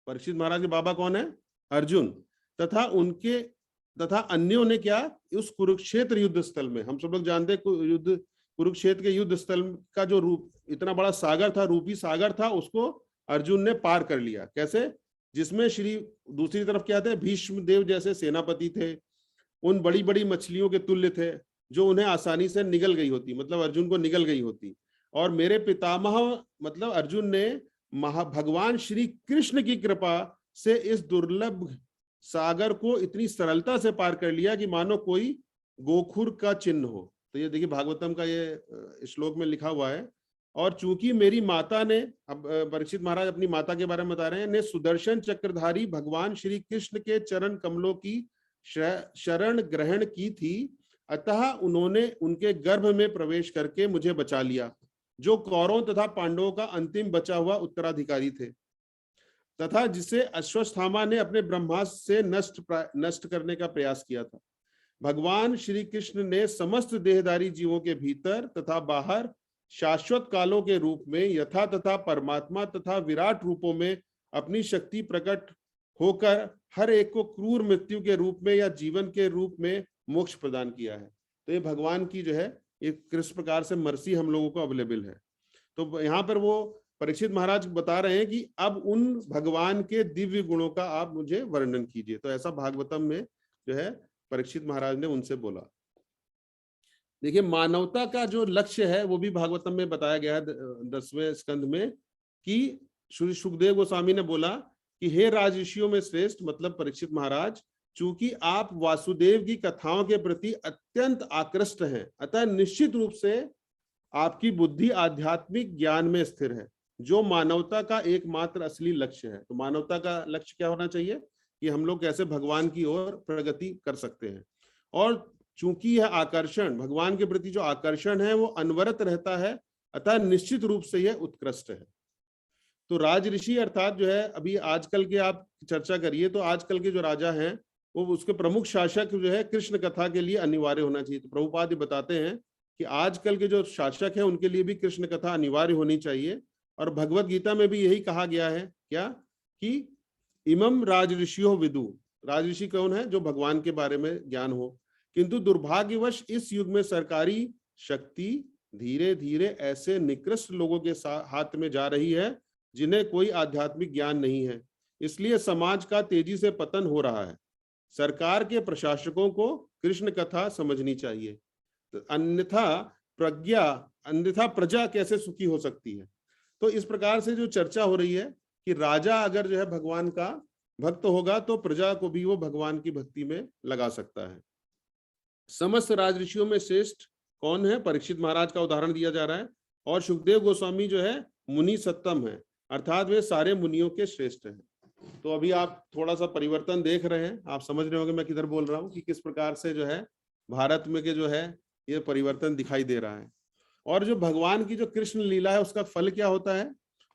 परीक्षित महाराज के बाबा कौन है, अर्जुन, तथा अन्यों ने क्या, उस कुरुक्षेत्र युद्ध स्थल में, हम सब लोग जानते हैं कुरुक्षेत्र के युद्ध स्थल का जो रूप इतना बड़ा सागर था, रूपी सागर था, उसको अर्जुन ने पार कर लिया। कैसे, जिसमें श्री दूसरी तरफ क्या थे, भीष्म देव जैसे सेनापति थे, उन बड़ी बड़ी मछलियों के तुल्य थे जो उन्हें आसानी से निगल गई होती, मतलब अर्जुन को निगल गई होती। और मेरे पितामह मतलब अर्जुन ने भगवान श्री कृष्ण की कृपा से इस दुर्लभ सागर को इतनी सरलता से पार कर लिया कि मानो कोई गोखुर का चिन्ह हो। तो ये देखिए भागवतम का ये श्लोक में लिखा हुआ है। और चूंकि मेरी माता ने, अब परीक्षित महाराज अपनी माता के बारे में बता रहे हैं, ने सुदर्शन चक्रधारी भगवान श्री कृष्ण के चरण कमलों की शरण ग्रहण की थी, अतः उन्होंने उनके गर्भ में प्रवेश करके मुझे बचा लिया, जो कौरवों तथा पांडवों का अंतिम बचा हुआ उत्तराधिकारी थे, तथा जिसे अश्वत्थामा ने अपने ब्रह्मास्त्र से नष्ट करने का प्रयास किया था। भगवान श्री कृष्ण ने समस्त देहधारी जीवों के भीतर तथा बाहर शाश्वत कालों के रूप में यथा तथा परमात्मा तथा विराट रूपों में अपनी शक्ति प्रकट होकर हर एक को क्रूर मृत्यु के रूप में या जीवन के रूप में मोक्ष प्रदान किया है। तो ये भगवान की जो है ये किस प्रकार से मर्सी हम लोगों को अवेलेबल है। तो यहाँ पर वो परीक्षित महाराज बता रहे हैं कि अब उन भगवान के दिव्य गुणों का आप मुझे वर्णन कीजिए। तो ऐसा भागवतम में जो है परीक्षित महाराज ने उनसे बोला। देखिए मानवता का जो लक्ष्य है वो भी भागवतम में बताया गया है 10वें स्कंद में, कि श्री सुखदेव गोस्वामी ने बोला कि हे राजऋषियों में श्रेष्ठ, मतलब परीक्षित महाराज, चूंकि आप वासुदेव की कथाओं के प्रति अत्यंत आकृष्ट हैं, अतः निश्चित रूप से आपकी बुद्धि आध्यात्मिक ज्ञान में स्थिर है, जो मानवता का एकमात्र असली लक्ष्य है। तो मानवता का लक्ष्य क्या होना चाहिए कि हम लोग कैसे भगवान की ओर प्रगति कर सकते हैं। और चूंकि यह आकर्षण, भगवान के प्रति जो आकर्षण है वो अनवरत रहता है, अतः निश्चित रूप से यह उत्कृष्ट है। तो राजऋषि अर्थात जो है, अभी आजकल के आप चर्चा करिए तो आजकल के जो राजा हैं वो उसके प्रमुख शासक जो है कृष्ण कथा के लिए अनिवार्य होना चाहिए। तो प्रभुपाद बताते हैं कि आजकल के जो शासक हैं उनके लिए भी कृष्ण कथा अनिवार्य होनी चाहिए। और भगवत गीता में भी यही कहा गया है, क्या कि इमम राजऋषियो विदु, राजऋषि कौन है, जो भगवान के बारे में ज्ञान हो। किंतु दुर्भाग्यवश इस युग में सरकारी शक्ति धीरे धीरे ऐसे निकृष्ट लोगों के हाथ में जा रही है जिन्हें कोई आध्यात्मिक ज्ञान नहीं है, इसलिए समाज का तेजी से पतन हो रहा है। सरकार के प्रशासकों को कृष्ण कथा समझनी चाहिए, अन्यथा प्रजा कैसे सुखी हो सकती है। तो इस प्रकार से जो चर्चा हो रही है कि राजा अगर जो है भगवान का भक्त होगा तो प्रजा को भी वो भगवान की भक्ति में लगा सकता है। समस्त राजऋषियों में श्रेष्ठ कौन है, परीक्षित महाराज का उदाहरण दिया जा रहा है। और सुखदेव गोस्वामी जो है मुनि सत्तम है, अर्थात वे सारे मुनियों के श्रेष्ठ हैं। तो अभी आप थोड़ा सा परिवर्तन देख रहे हैं, आप समझ रहे होंगे मैं किधर बोल रहा हूँ, कि किस प्रकार से जो है भारत में के जो है ये परिवर्तन दिखाई दे रहा है। और जो भगवान की जो कृष्ण लीला है उसका फल क्या होता है,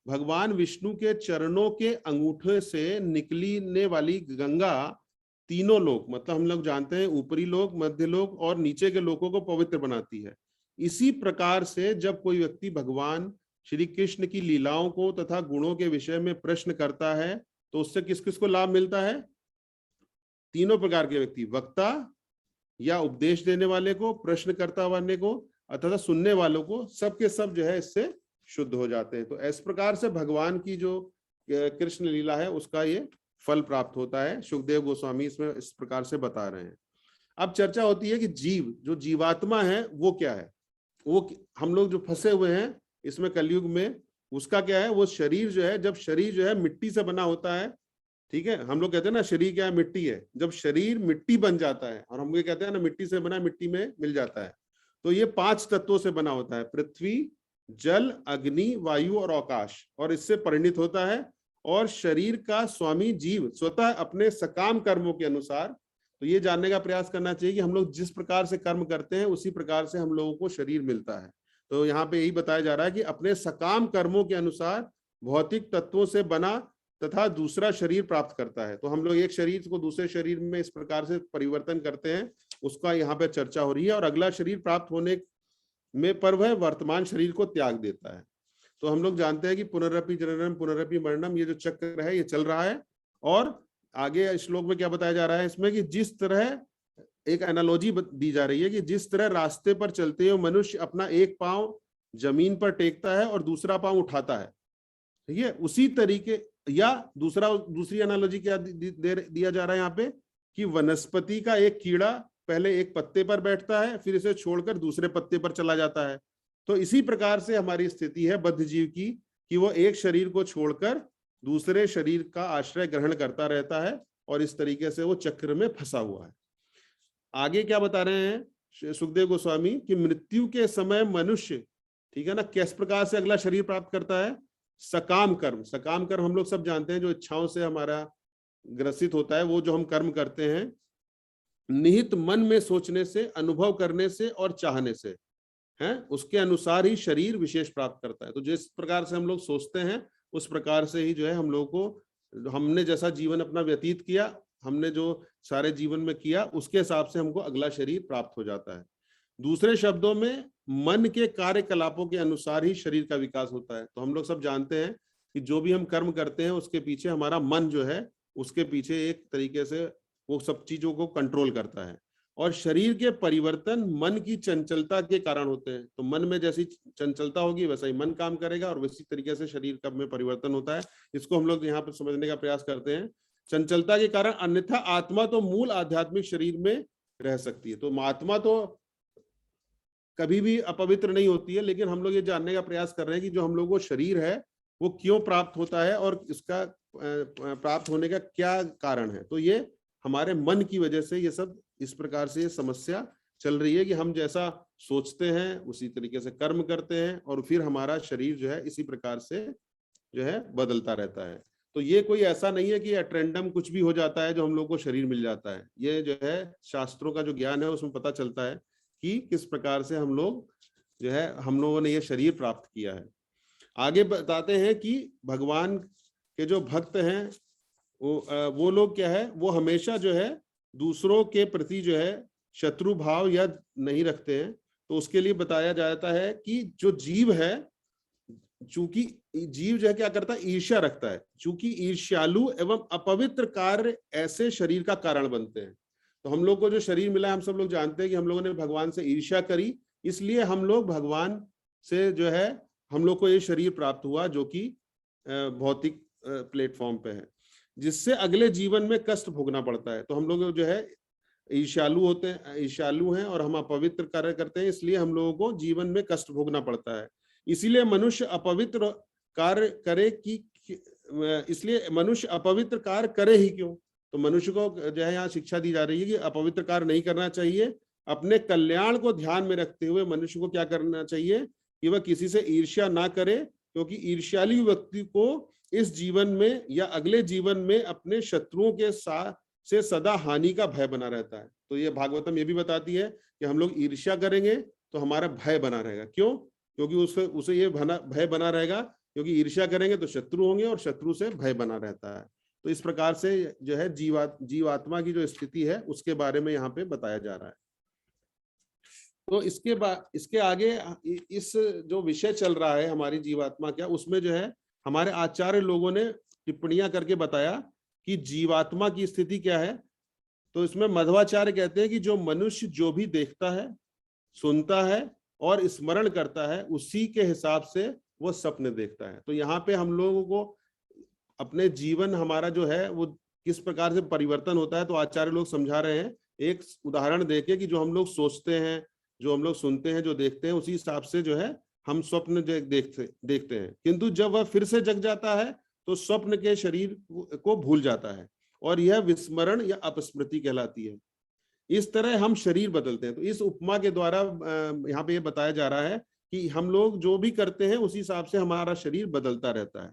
भगवान विष्णु के चरणों के अंगूठे से निकलने वाली गंगा तीनों लोक, मतलब हम लोग जानते हैं ऊपरी लोक, मध्य लोक और नीचे के लोकों को पवित्र बनाती है। इसी प्रकार से जब कोई व्यक्ति भगवान श्री कृष्ण की लीलाओं को तथा गुणों के विषय में प्रश्न करता है तो उससे किस किस को लाभ मिलता है, तीनों प्रकार के व्यक्ति, वक्ता या उपदेश देने वाले को, प्रश्नकर्ता वाले को अथवा सुनने वालों को, सबके सब जो है इससे शुद्ध हो जाते हैं। तो इस प्रकार से भगवान की जो कृष्ण लीला है उसका ये फल प्राप्त होता है। सुखदेव गोस्वामी इसमें इस प्रकार से बता रहे हैं। अब चर्चा होती है कि जीव, जो जीवात्मा है वो क्या है, वो हम लोग जो फंसे हुए हैं इसमें कलयुग में, उसका क्या है, वो शरीर जो है, जब शरीर जो है मिट्टी से बना होता है, ठीक है, हम लोग कहते हैं ना शरीर क्या है, मिट्टी है। जब शरीर मिट्टी बन जाता है, और हम ये कहते हैं ना मिट्टी से बना मिट्टी में मिल जाता है, तो ये 5 तत्वों से बना होता है, पृथ्वी, जल, अग्नि, वायु और आकाश, और इससे परिणित होता है। और शरीर का स्वामी जीव स्वतः अपने सकाम कर्मों के अनुसार, तो ये जानने का प्रयास करना चाहिए कि हम लोग जिस प्रकार से कर्म करते हैं उसी प्रकार से हम लोगों को शरीर मिलता है। तो यहाँ पे यही बताया जा रहा है कि अपने सकाम कर्मों के अनुसार भौतिक तत्वों से बना तथा दूसरा शरीर प्राप्त करता है। तो हम लोग एक शरीर को दूसरे शरीर में इस प्रकार से परिवर्तन करते हैं, उसका यहाँ पे चर्चा हो रही है। और अगला शरीर प्राप्त होने में पर वह वर्तमान शरीर को त्याग देता है। तो हम लोग जानते हैं कि पुनरपि जननम पुनरपि मरणम, ये जो चक्र है ये चल रहा है। और आगे श्लोक में क्या बताया जा रहा है इसमें, कि जिस तरह एक एनालॉजी दी जा रही है कि जिस तरह रास्ते पर चलते हुए मनुष्य अपना एक पांव जमीन पर टेकता है और दूसरा पांव उठाता है, ठीक है, उसी तरीके या दूसरी एनालॉजी क्या दिया जा रहा है यहाँ पे कि वनस्पति का एक कीड़ा पहले एक पत्ते पर बैठता है, फिर इसे छोड़कर दूसरे पत्ते पर चला जाता है। तो इसी प्रकार से हमारी स्थिति है बद्ध जीव की कि वो एक शरीर को छोड़कर दूसरे शरीर का आश्रय ग्रहण करता रहता है और इस तरीके से वो चक्र में फंसा हुआ है। आगे क्या बता रहे हैं सुखदेव गोस्वामी कि मृत्यु के समय मनुष्य, ठीक है ना, किस प्रकार से अगला शरीर प्राप्त करता है? सकाम कर्म। सकाम कर्म हम लोग सब जानते हैं, जो इच्छाओं से हमारा ग्रसित होता है, वो जो हम कर्म करते हैं निहित मन में सोचने से, अनुभव करने से और चाहने से, हैं, उसके अनुसार ही शरीर विशेष प्राप्त करता है। तो जिस प्रकार से हम लोग सोचते हैं उस प्रकार से ही जो है हम लोग को, हमने जैसा जीवन अपना व्यतीत किया, हमने जो सारे जीवन में किया, उसके हिसाब से हमको अगला शरीर प्राप्त हो जाता है। दूसरे शब्दों में मन के कार्यकलापों के अनुसार ही शरीर का विकास होता है। तो हम लोग सब जानते हैं कि जो भी हम कर्म करते हैं उसके पीछे हमारा मन जो है, उसके पीछे एक तरीके से वो सब चीजों को कंट्रोल करता है। और शरीर के परिवर्तन मन की चंचलता के कारण होते हैं। तो मन में जैसी चंचलता होगी वैसा ही मन काम करेगा और वैसी तरीके से शरीर का में परिवर्तन होता है। इसको हम लोग यहाँ पर समझने का प्रयास करते हैं, चंचलता के कारण। अन्यथा आत्मा तो मूल आध्यात्मिक शरीर में रह सकती है। तो आत्मा तो कभी भी अपवित्र नहीं होती है, लेकिन हम लोग ये जानने का प्रयास कर रहे हैं कि जो हम लोग को शरीर है वो क्यों प्राप्त होता है और इसका प्राप्त होने का क्या कारण है। तो ये हमारे मन की वजह से ये सब इस प्रकार से ये समस्या चल रही है कि हम जैसा सोचते हैं उसी तरीके से कर्म करते हैं और फिर हमारा शरीर जो है इसी प्रकार से जो है बदलता रहता है। तो ये कोई ऐसा नहीं है कि एट्रेंडम कुछ भी हो जाता है जो हम लोग को शरीर मिल जाता है। ये जो है शास्त्रों का जो ज्ञान है उसमें पता चलता है कि किस प्रकार से हम लोग जो है, हम लोगों ने ये शरीर प्राप्त किया है। आगे बताते हैं कि भगवान के जो भक्त हैं वो लोग क्या है, वो हमेशा जो है दूसरों के प्रति जो है शत्रु भाव या नहीं रखते हैं। तो उसके लिए बताया जाता है कि जो जीव है, चूंकि जीव जो है क्या करता है, ईर्ष्या रखता है। चूंकि ईर्ष्यालु एवं अपवित्र कार्य ऐसे शरीर का कारण बनते हैं। तो हम लोग को जो शरीर मिला है, हम सब लोग जानते हैं कि हम लोगों ने भगवान से ईर्ष्या करी, इसलिए हम लोग भगवान से जो है हम लोग को ये शरीर प्राप्त हुआ जो कि भौतिक प्लेटफॉर्म पे है, जिससे अगले जीवन में कष्ट भोगना पड़ता है। तो हम लोग जो है ईर्ष्यालु होते हैं, ईर्ष्यालु हैं और हम अपवित्र कार्य करते हैं, इसलिए हम लोगों को जीवन में कष्ट भोगना पड़ता है। इसीलिए मनुष्य अपवित्र कार्य करे इसलिए मनुष्य अपवित्र कार्य करे ही क्यों। तो मनुष्य को जो है यहाँ शिक्षा दी जा रही है कि अपवित्र कार्य नहीं करना चाहिए। अपने कल्याण को ध्यान में रखते हुए मनुष्य को क्या करना चाहिए कि वह किसी से ईर्ष्या ना करे, क्योंकि ईर्ष्यालु व्यक्ति को इस जीवन में या अगले जीवन में अपने शत्रुओं के साथ से सदा हानि का भय बना रहता है। तो ये भागवतम ये भी बताती है कि हम लोग ईर्ष्या करेंगे तो हमारा भय बना रहेगा। क्यों? क्योंकि उसे ये भय बना रहेगा, क्योंकि ईर्ष्या करेंगे तो शत्रु होंगे और शत्रु से भय बना रहता है। तो इस प्रकार से जो है जीवात्मा की जो स्थिति है उसके बारे में यहाँ पे बताया जा रहा है। तो इसके आगे इस जो विषय चल रहा है हमारी जीवात्मा क्या, उसमें जो है हमारे आचार्य लोगों ने टिप्पणियां करके बताया कि जीवात्मा की स्थिति क्या है। तो इसमें मध्वाचार्य कहते हैं कि जो मनुष्य जो भी देखता है, सुनता है और स्मरण करता है, उसी के हिसाब से वो स्वप्न देखता है। तो यहाँ पे हम लोगों को अपने जीवन हमारा जो है वो किस प्रकार से परिवर्तन होता है, तो आचार्य लोग समझा रहे हैं एक उदाहरण देके कि जो हम लोग सोचते हैं, जो हम लोग सुनते हैं, जो देखते हैं, उसी हिसाब से जो है हम स्वप्न देखते हैं। किंतु जब वह फिर से जग जाता है तो स्वप्न के शरीर को भूल जाता है और यह विस्मरण या अपस्मृति कहलाती है। इस तरह हम शरीर बदलते हैं। तो इस उपमा के द्वारा यहाँ पे ये बताया जा रहा है कि हम लोग जो भी करते हैं उसी हिसाब से हमारा शरीर बदलता रहता है।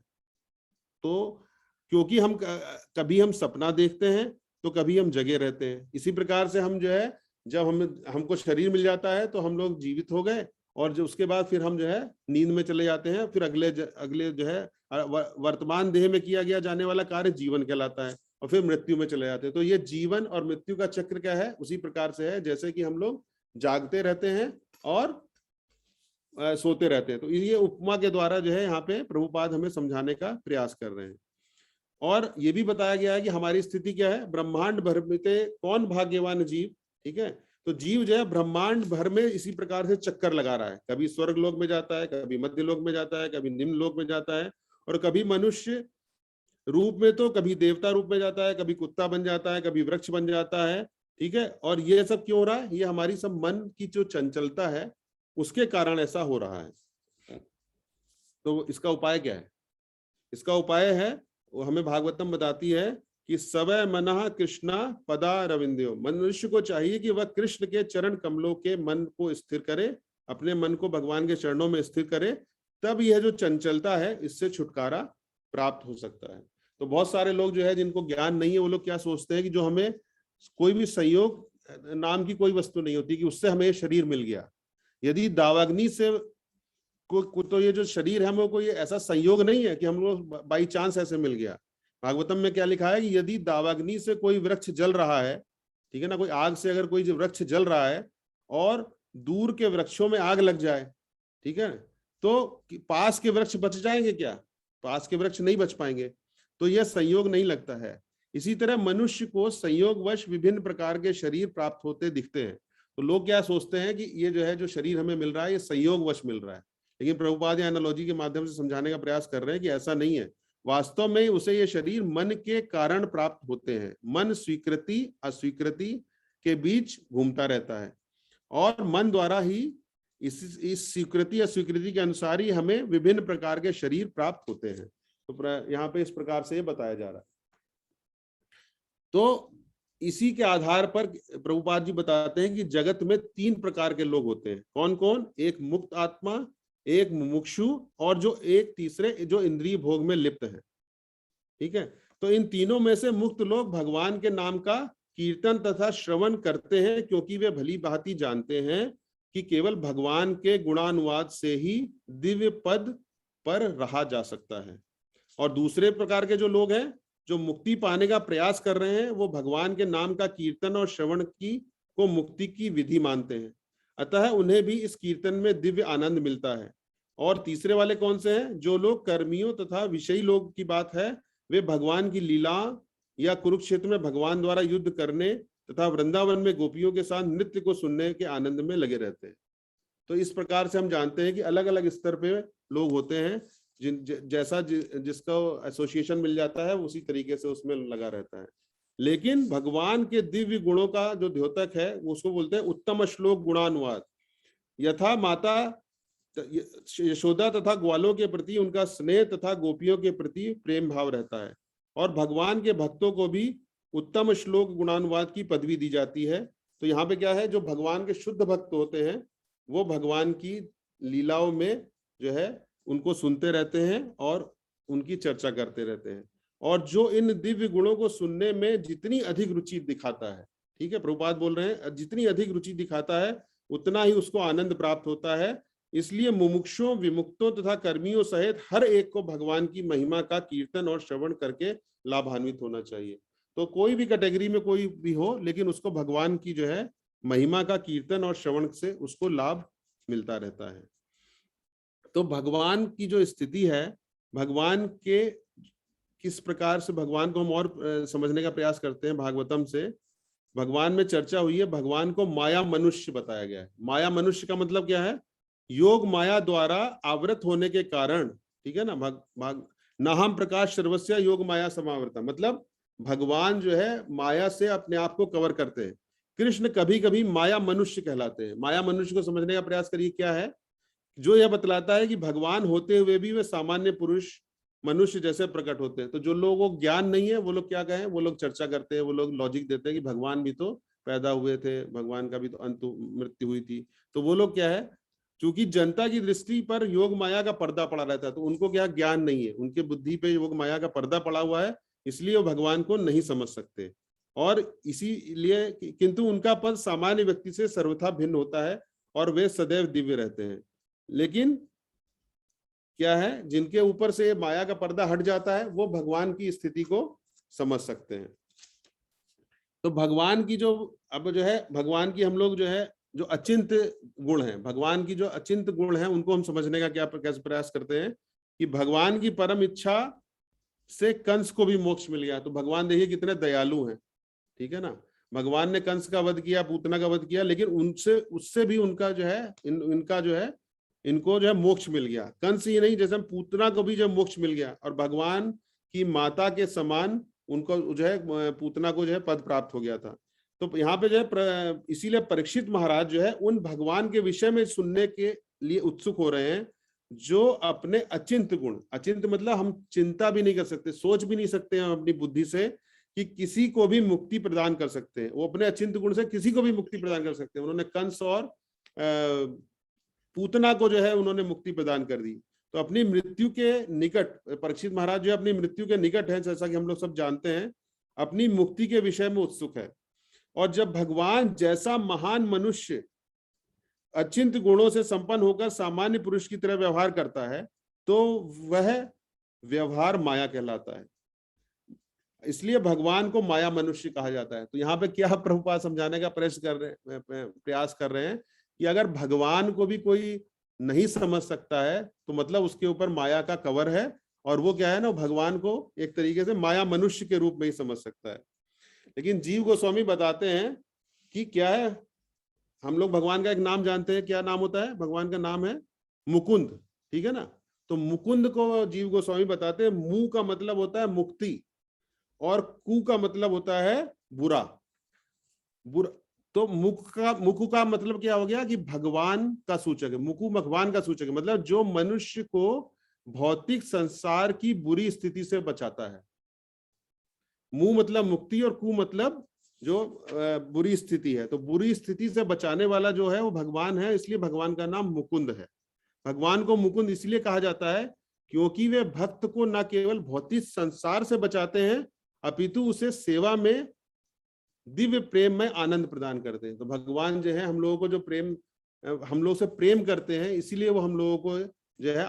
तो क्योंकि हम कभी हम सपना देखते हैं तो कभी हम जगे रहते हैं। इसी प्रकार से हम जो है जब हमको शरीर मिल जाता है तो हम लोग जीवित हो गए और जो उसके बाद फिर हम जो है नींद में चले जाते हैं। फिर अगले जो है वर्तमान देह में किया गया जाने वाला कार्य जीवन कहलाता है और फिर मृत्यु में चले जाते हैं। तो ये जीवन और मृत्यु का चक्र क्या है, उसी प्रकार से है जैसे कि हम लोग जागते रहते हैं और सोते रहते हैं। तो ये उपमा के द्वारा जो है यहाँ पे प्रभुपाद हमें समझाने का प्रयास कर रहे हैं। और ये भी बताया गया है कि हमारी स्थिति क्या है, ब्रह्मांड भर में कौन भाग्यवान जीव। ठीक है, तो जीव जो है ब्रह्मांड भर में इसी प्रकार से चक्कर लगा रहा है। कभी स्वर्ग लोक में जाता है, कभी मध्य लोक में जाता है, कभी निम्न लोक में जाता है और कभी मनुष्य रूप में तो कभी देवता रूप में जाता है, कभी कुत्ता बन जाता है, कभी वृक्ष बन जाता है, ठीक है। और ये सब क्यों हो रहा है? ये हमारी सब मन की जो चंचलता है उसके कारण ऐसा हो रहा है। तो इसका उपाय क्या है? इसका उपाय है, वो हमें भागवतम बताती है कि सवै मनः कृष्णा पदा रविंद्यो। मनुष्य को चाहिए कि वह कृष्ण के चरण कमलों के मन को स्थिर करे, अपने मन को भगवान के चरणों में स्थिर करे, तब यह जो चंचलता है इससे छुटकारा प्राप्त हो सकता है। तो बहुत सारे लोग जो है जिनको ज्ञान नहीं है, वो लोग क्या सोचते हैं कि जो हमें कोई भी संयोग नाम की कोई वस्तु नहीं होती कि उससे हमें शरीर मिल गया। यदि दावाग्नि से तो ये जो शरीर है हमें कोई ऐसा संयोग नहीं है कि हम लोग बाई चांस ऐसे मिल गया। भागवतम में क्या लिखा है कि यदि दावाग्नि से कोई वृक्ष जल रहा है, ठीक है ना, कोई आग से अगर कोई वृक्ष जल रहा है और दूर के वृक्षों में आग लग जाए, ठीक है, तो पास के वृक्ष बच जाएंगे क्या? पास के वृक्ष नहीं बच पाएंगे। तो यह संयोग नहीं लगता है। इसी तरह मनुष्य को संयोगवश विभिन्न प्रकार के शरीर प्राप्त होते दिखते हैं। तो लोग क्या सोचते हैं कि ये जो है जो शरीर हमें मिल रहा है ये संयोगवश मिल रहा है, लेकिन प्रभुपाद एनालॉजी के माध्यम से समझाने का प्रयास कर रहे हैं कि ऐसा नहीं है। वास्तव में उसे ये शरीर मन के कारण प्राप्त होते हैं। मन स्वीकृति अस्वीकृति के बीच घूमता रहता है और मन द्वारा ही इस स्वीकृति अस्वीकृति के अनुसार ही हमें विभिन्न प्रकार के शरीर प्राप्त होते हैं। तो यहाँ पे इस प्रकार से ये बताया जा रहा है। तो इसी के आधार पर प्रभुपाद जी बताते हैं कि जगत में 3 प्रकार के लोग होते हैं। कौन कौन? एक मुक्त आत्मा, एक मुमुक्षु और जो एक तीसरे जो इंद्रिय भोग में लिप्त है, ठीक है। तो इन तीनों में से मुक्त लोग भगवान के नाम का कीर्तन तथा श्रवण करते हैं, क्योंकि वे भली भांति जानते हैं कि केवल भगवान के गुणानुवाद से ही दिव्य पद पर रहा जा सकता है। और दूसरे प्रकार के जो लोग हैं जो मुक्ति पाने का प्रयास कर रहे हैं, वो भगवान के नाम का कीर्तन और श्रवण को मुक्ति की विधि मानते हैं, अतः उन्हें भी इस कीर्तन में दिव्य आनंद मिलता है। और तीसरे वाले कौन से हैं? जो लोग कर्मियों तथा विषयी लोग की बात है, वे भगवान की लीला या कुरुक्षेत्र में भगवान द्वारा युद्ध करने तथा वृंदावन में गोपियों के साथ नृत्य को सुनने के आनंद में लगे रहते हैं। तो इस प्रकार से हम जानते हैं कि अलग अलग स्तर पे लोग होते हैं, जैसा जिसका एसोसिएशन मिल जाता है उसी तरीके से उसमें लगा रहता है। लेकिन भगवान के दिव्य गुणों का जो द्योतक है उसको बोलते हैं उत्तम श्लोक गुणानुवाद। यथा माता यशोदा तथा ग्वालों के प्रति उनका स्नेह तथा गोपियों के प्रति प्रेम भाव रहता है, और भगवान के भक्तों को भी उत्तम श्लोक गुणानुवाद की पदवी दी जाती है। तो यहाँ पे क्या है, जो भगवान के शुद्ध भक्त होते हैं वो भगवान की लीलाओं में जो है उनको सुनते रहते हैं और उनकी चर्चा करते रहते हैं। और जो इन दिव्य गुणों को सुनने में जितनी अधिक रुचि दिखाता है, ठीक है, प्रभुपाद बोल रहे हैं, जितनी अधिक रुचि दिखाता है उतना ही उसको आनंद प्राप्त होता है। इसलिए मुमुक्षुओं, विमुक्तों तथा कर्मियों सहित हर एक को भगवान की महिमा का कीर्तन और श्रवण करके लाभान्वित होना चाहिए। तो कोई भी कैटेगरी में कोई भी हो, लेकिन उसको भगवान की जो है महिमा का कीर्तन और श्रवण से उसको लाभ मिलता रहता है। तो भगवान की जो स्थिति है, भगवान के किस प्रकार से भगवान को हम और समझने का प्रयास करते हैं भागवतम से। भगवान में चर्चा हुई है, भगवान को माया मनुष्य बताया गया है। माया मनुष्य का मतलब क्या है? योग माया द्वारा आवृत होने के कारण, ठीक है ना, नाहम प्रकाश सर्वस्य योग माया समावृता, मतलब भगवान जो है माया से अपने आप को कवर करते हैं। कृष्ण कभी कभी माया मनुष्य कहलाते हैं। माया मनुष्य को समझने का प्रयास करिए क्या है, जो यह बतलाता है कि भगवान होते हुए भी वे सामान्य पुरुष मनुष्य जैसे प्रकट होते हैं। तो जो लोगों को ज्ञान नहीं है वो लोग क्या कहें, वो लोग चर्चा करते हैं, वो लोग लॉजिक देते हैं कि भगवान भी तो पैदा हुए थे, भगवान का भी तो अंत मृत्यु हुई थी। तो वो लोग क्या है, क्योंकि जनता की दृष्टि पर योग माया का पर्दा पड़ा रहता है, तो उनको क्या ज्ञान नहीं है, उनके बुद्धि पे योग माया का पर्दा पड़ा हुआ है, इसलिए वो भगवान को नहीं समझ सकते। और इसीलिए किंतु उनका पद सामान्य व्यक्ति से सर्वथा भिन्न होता है और वे सदैव दिव्य रहते हैं। लेकिन क्या है, जिनके ऊपर से माया का पर्दा हट जाता है वो भगवान की स्थिति को समझ सकते हैं। तो भगवान की जो अब जो है, भगवान की हम लोग जो है जो अचिंत गुण है, भगवान की जो अचिंत गुण है उनको हम समझने का क्या कैसे प्रयास करते हैं कि भगवान की परम इच्छा से कंस को भी मोक्ष मिल गया। तो भगवान देखिए कितने दयालु हैं, ठीक है ना। भगवान ने कंस का वध किया, पूतना का वध किया, लेकिन उससे भी उनका जो है इनका जो है इनको जो है मोक्ष मिल गया। कंस ही नहीं, जैसे पूतना को भी जो मोक्ष मिल गया, और भगवान कि माता के समान उनको जो है पूतना को जो है पद प्राप्त हो गया था। तो यहाँ पे जो है इसीलिए परीक्षित महाराज जो है उन भगवान के विषय में सुनने के लिए उत्सुक हो रहे हैं जो अपने अचिंत गुण, अचिंत मतलब हम चिंता भी नहीं कर सकते, सोच भी नहीं सकते हैं अपनी बुद्धि से कि किसी को भी मुक्ति प्रदान कर सकते हैं। वो अपने अचिंत गुण से किसी को भी मुक्ति प्रदान कर सकते हैं। उन्होंने कंस और पूतना को जो है उन्होंने मुक्ति प्रदान कर दी। तो अपनी मृत्यु के निकट परीक्षित महाराज जो है अपनी मृत्यु के निकट है, जैसा कि हम लोग सब जानते हैं, अपनी मुक्ति के विषय में उत्सुक है। और जब भगवान जैसा महान मनुष्य अचिंत गुणों से संपन्न होकर सामान्य पुरुष की तरह व्यवहार करता है तो वह व्यवहार माया कहलाता है। इसलिए भगवान को माया मनुष्य कहा जाता है। तो यहाँ पे क्या प्रभुपाद समझाने का प्रयास कर रहे हैं कि अगर भगवान को भी कोई नहीं समझ सकता है तो मतलब उसके ऊपर माया का कवर है, और वो क्या है ना, भगवान को एक तरीके से माया मनुष्य के रूप में ही समझ सकता है। लेकिन जीव गोस्वामी बताते हैं कि क्या है, हम लोग भगवान का एक नाम जानते हैं, क्या नाम होता है भगवान का? नाम है मुकुंद, ठीक है ना। तो मुकुंद को जीव गोस्वामी बताते हैं मु का मतलब होता है मुक्ति और कु का मतलब होता है बुरा। तो मुकु का मतलब क्या हो गया कि भगवान का सूचक है। मुकु भगवान का सूचक है, मतलब जो मनुष्य को भौतिक संसार की बुरी स्थिति से बचाता है। मु मतलब मुक्ति और कु मतलब जो बुरी स्थिति है। तो बुरी स्थिति से बचाने वाला जो है वो भगवान है, इसलिए भगवान का नाम मुकुंद है। भगवान को मुकुंद इसलिए कहा जाता है क्योंकि वे भक्त को न केवल भौतिक संसार से बचाते हैं अपितु उसे सेवा में दिव्य प्रेम में आनंद प्रदान करते हैं। तो भगवान जो है हम लोगों को जो प्रेम, हम लोग से प्रेम करते हैं, इसीलिए वो हम लोगों को जो है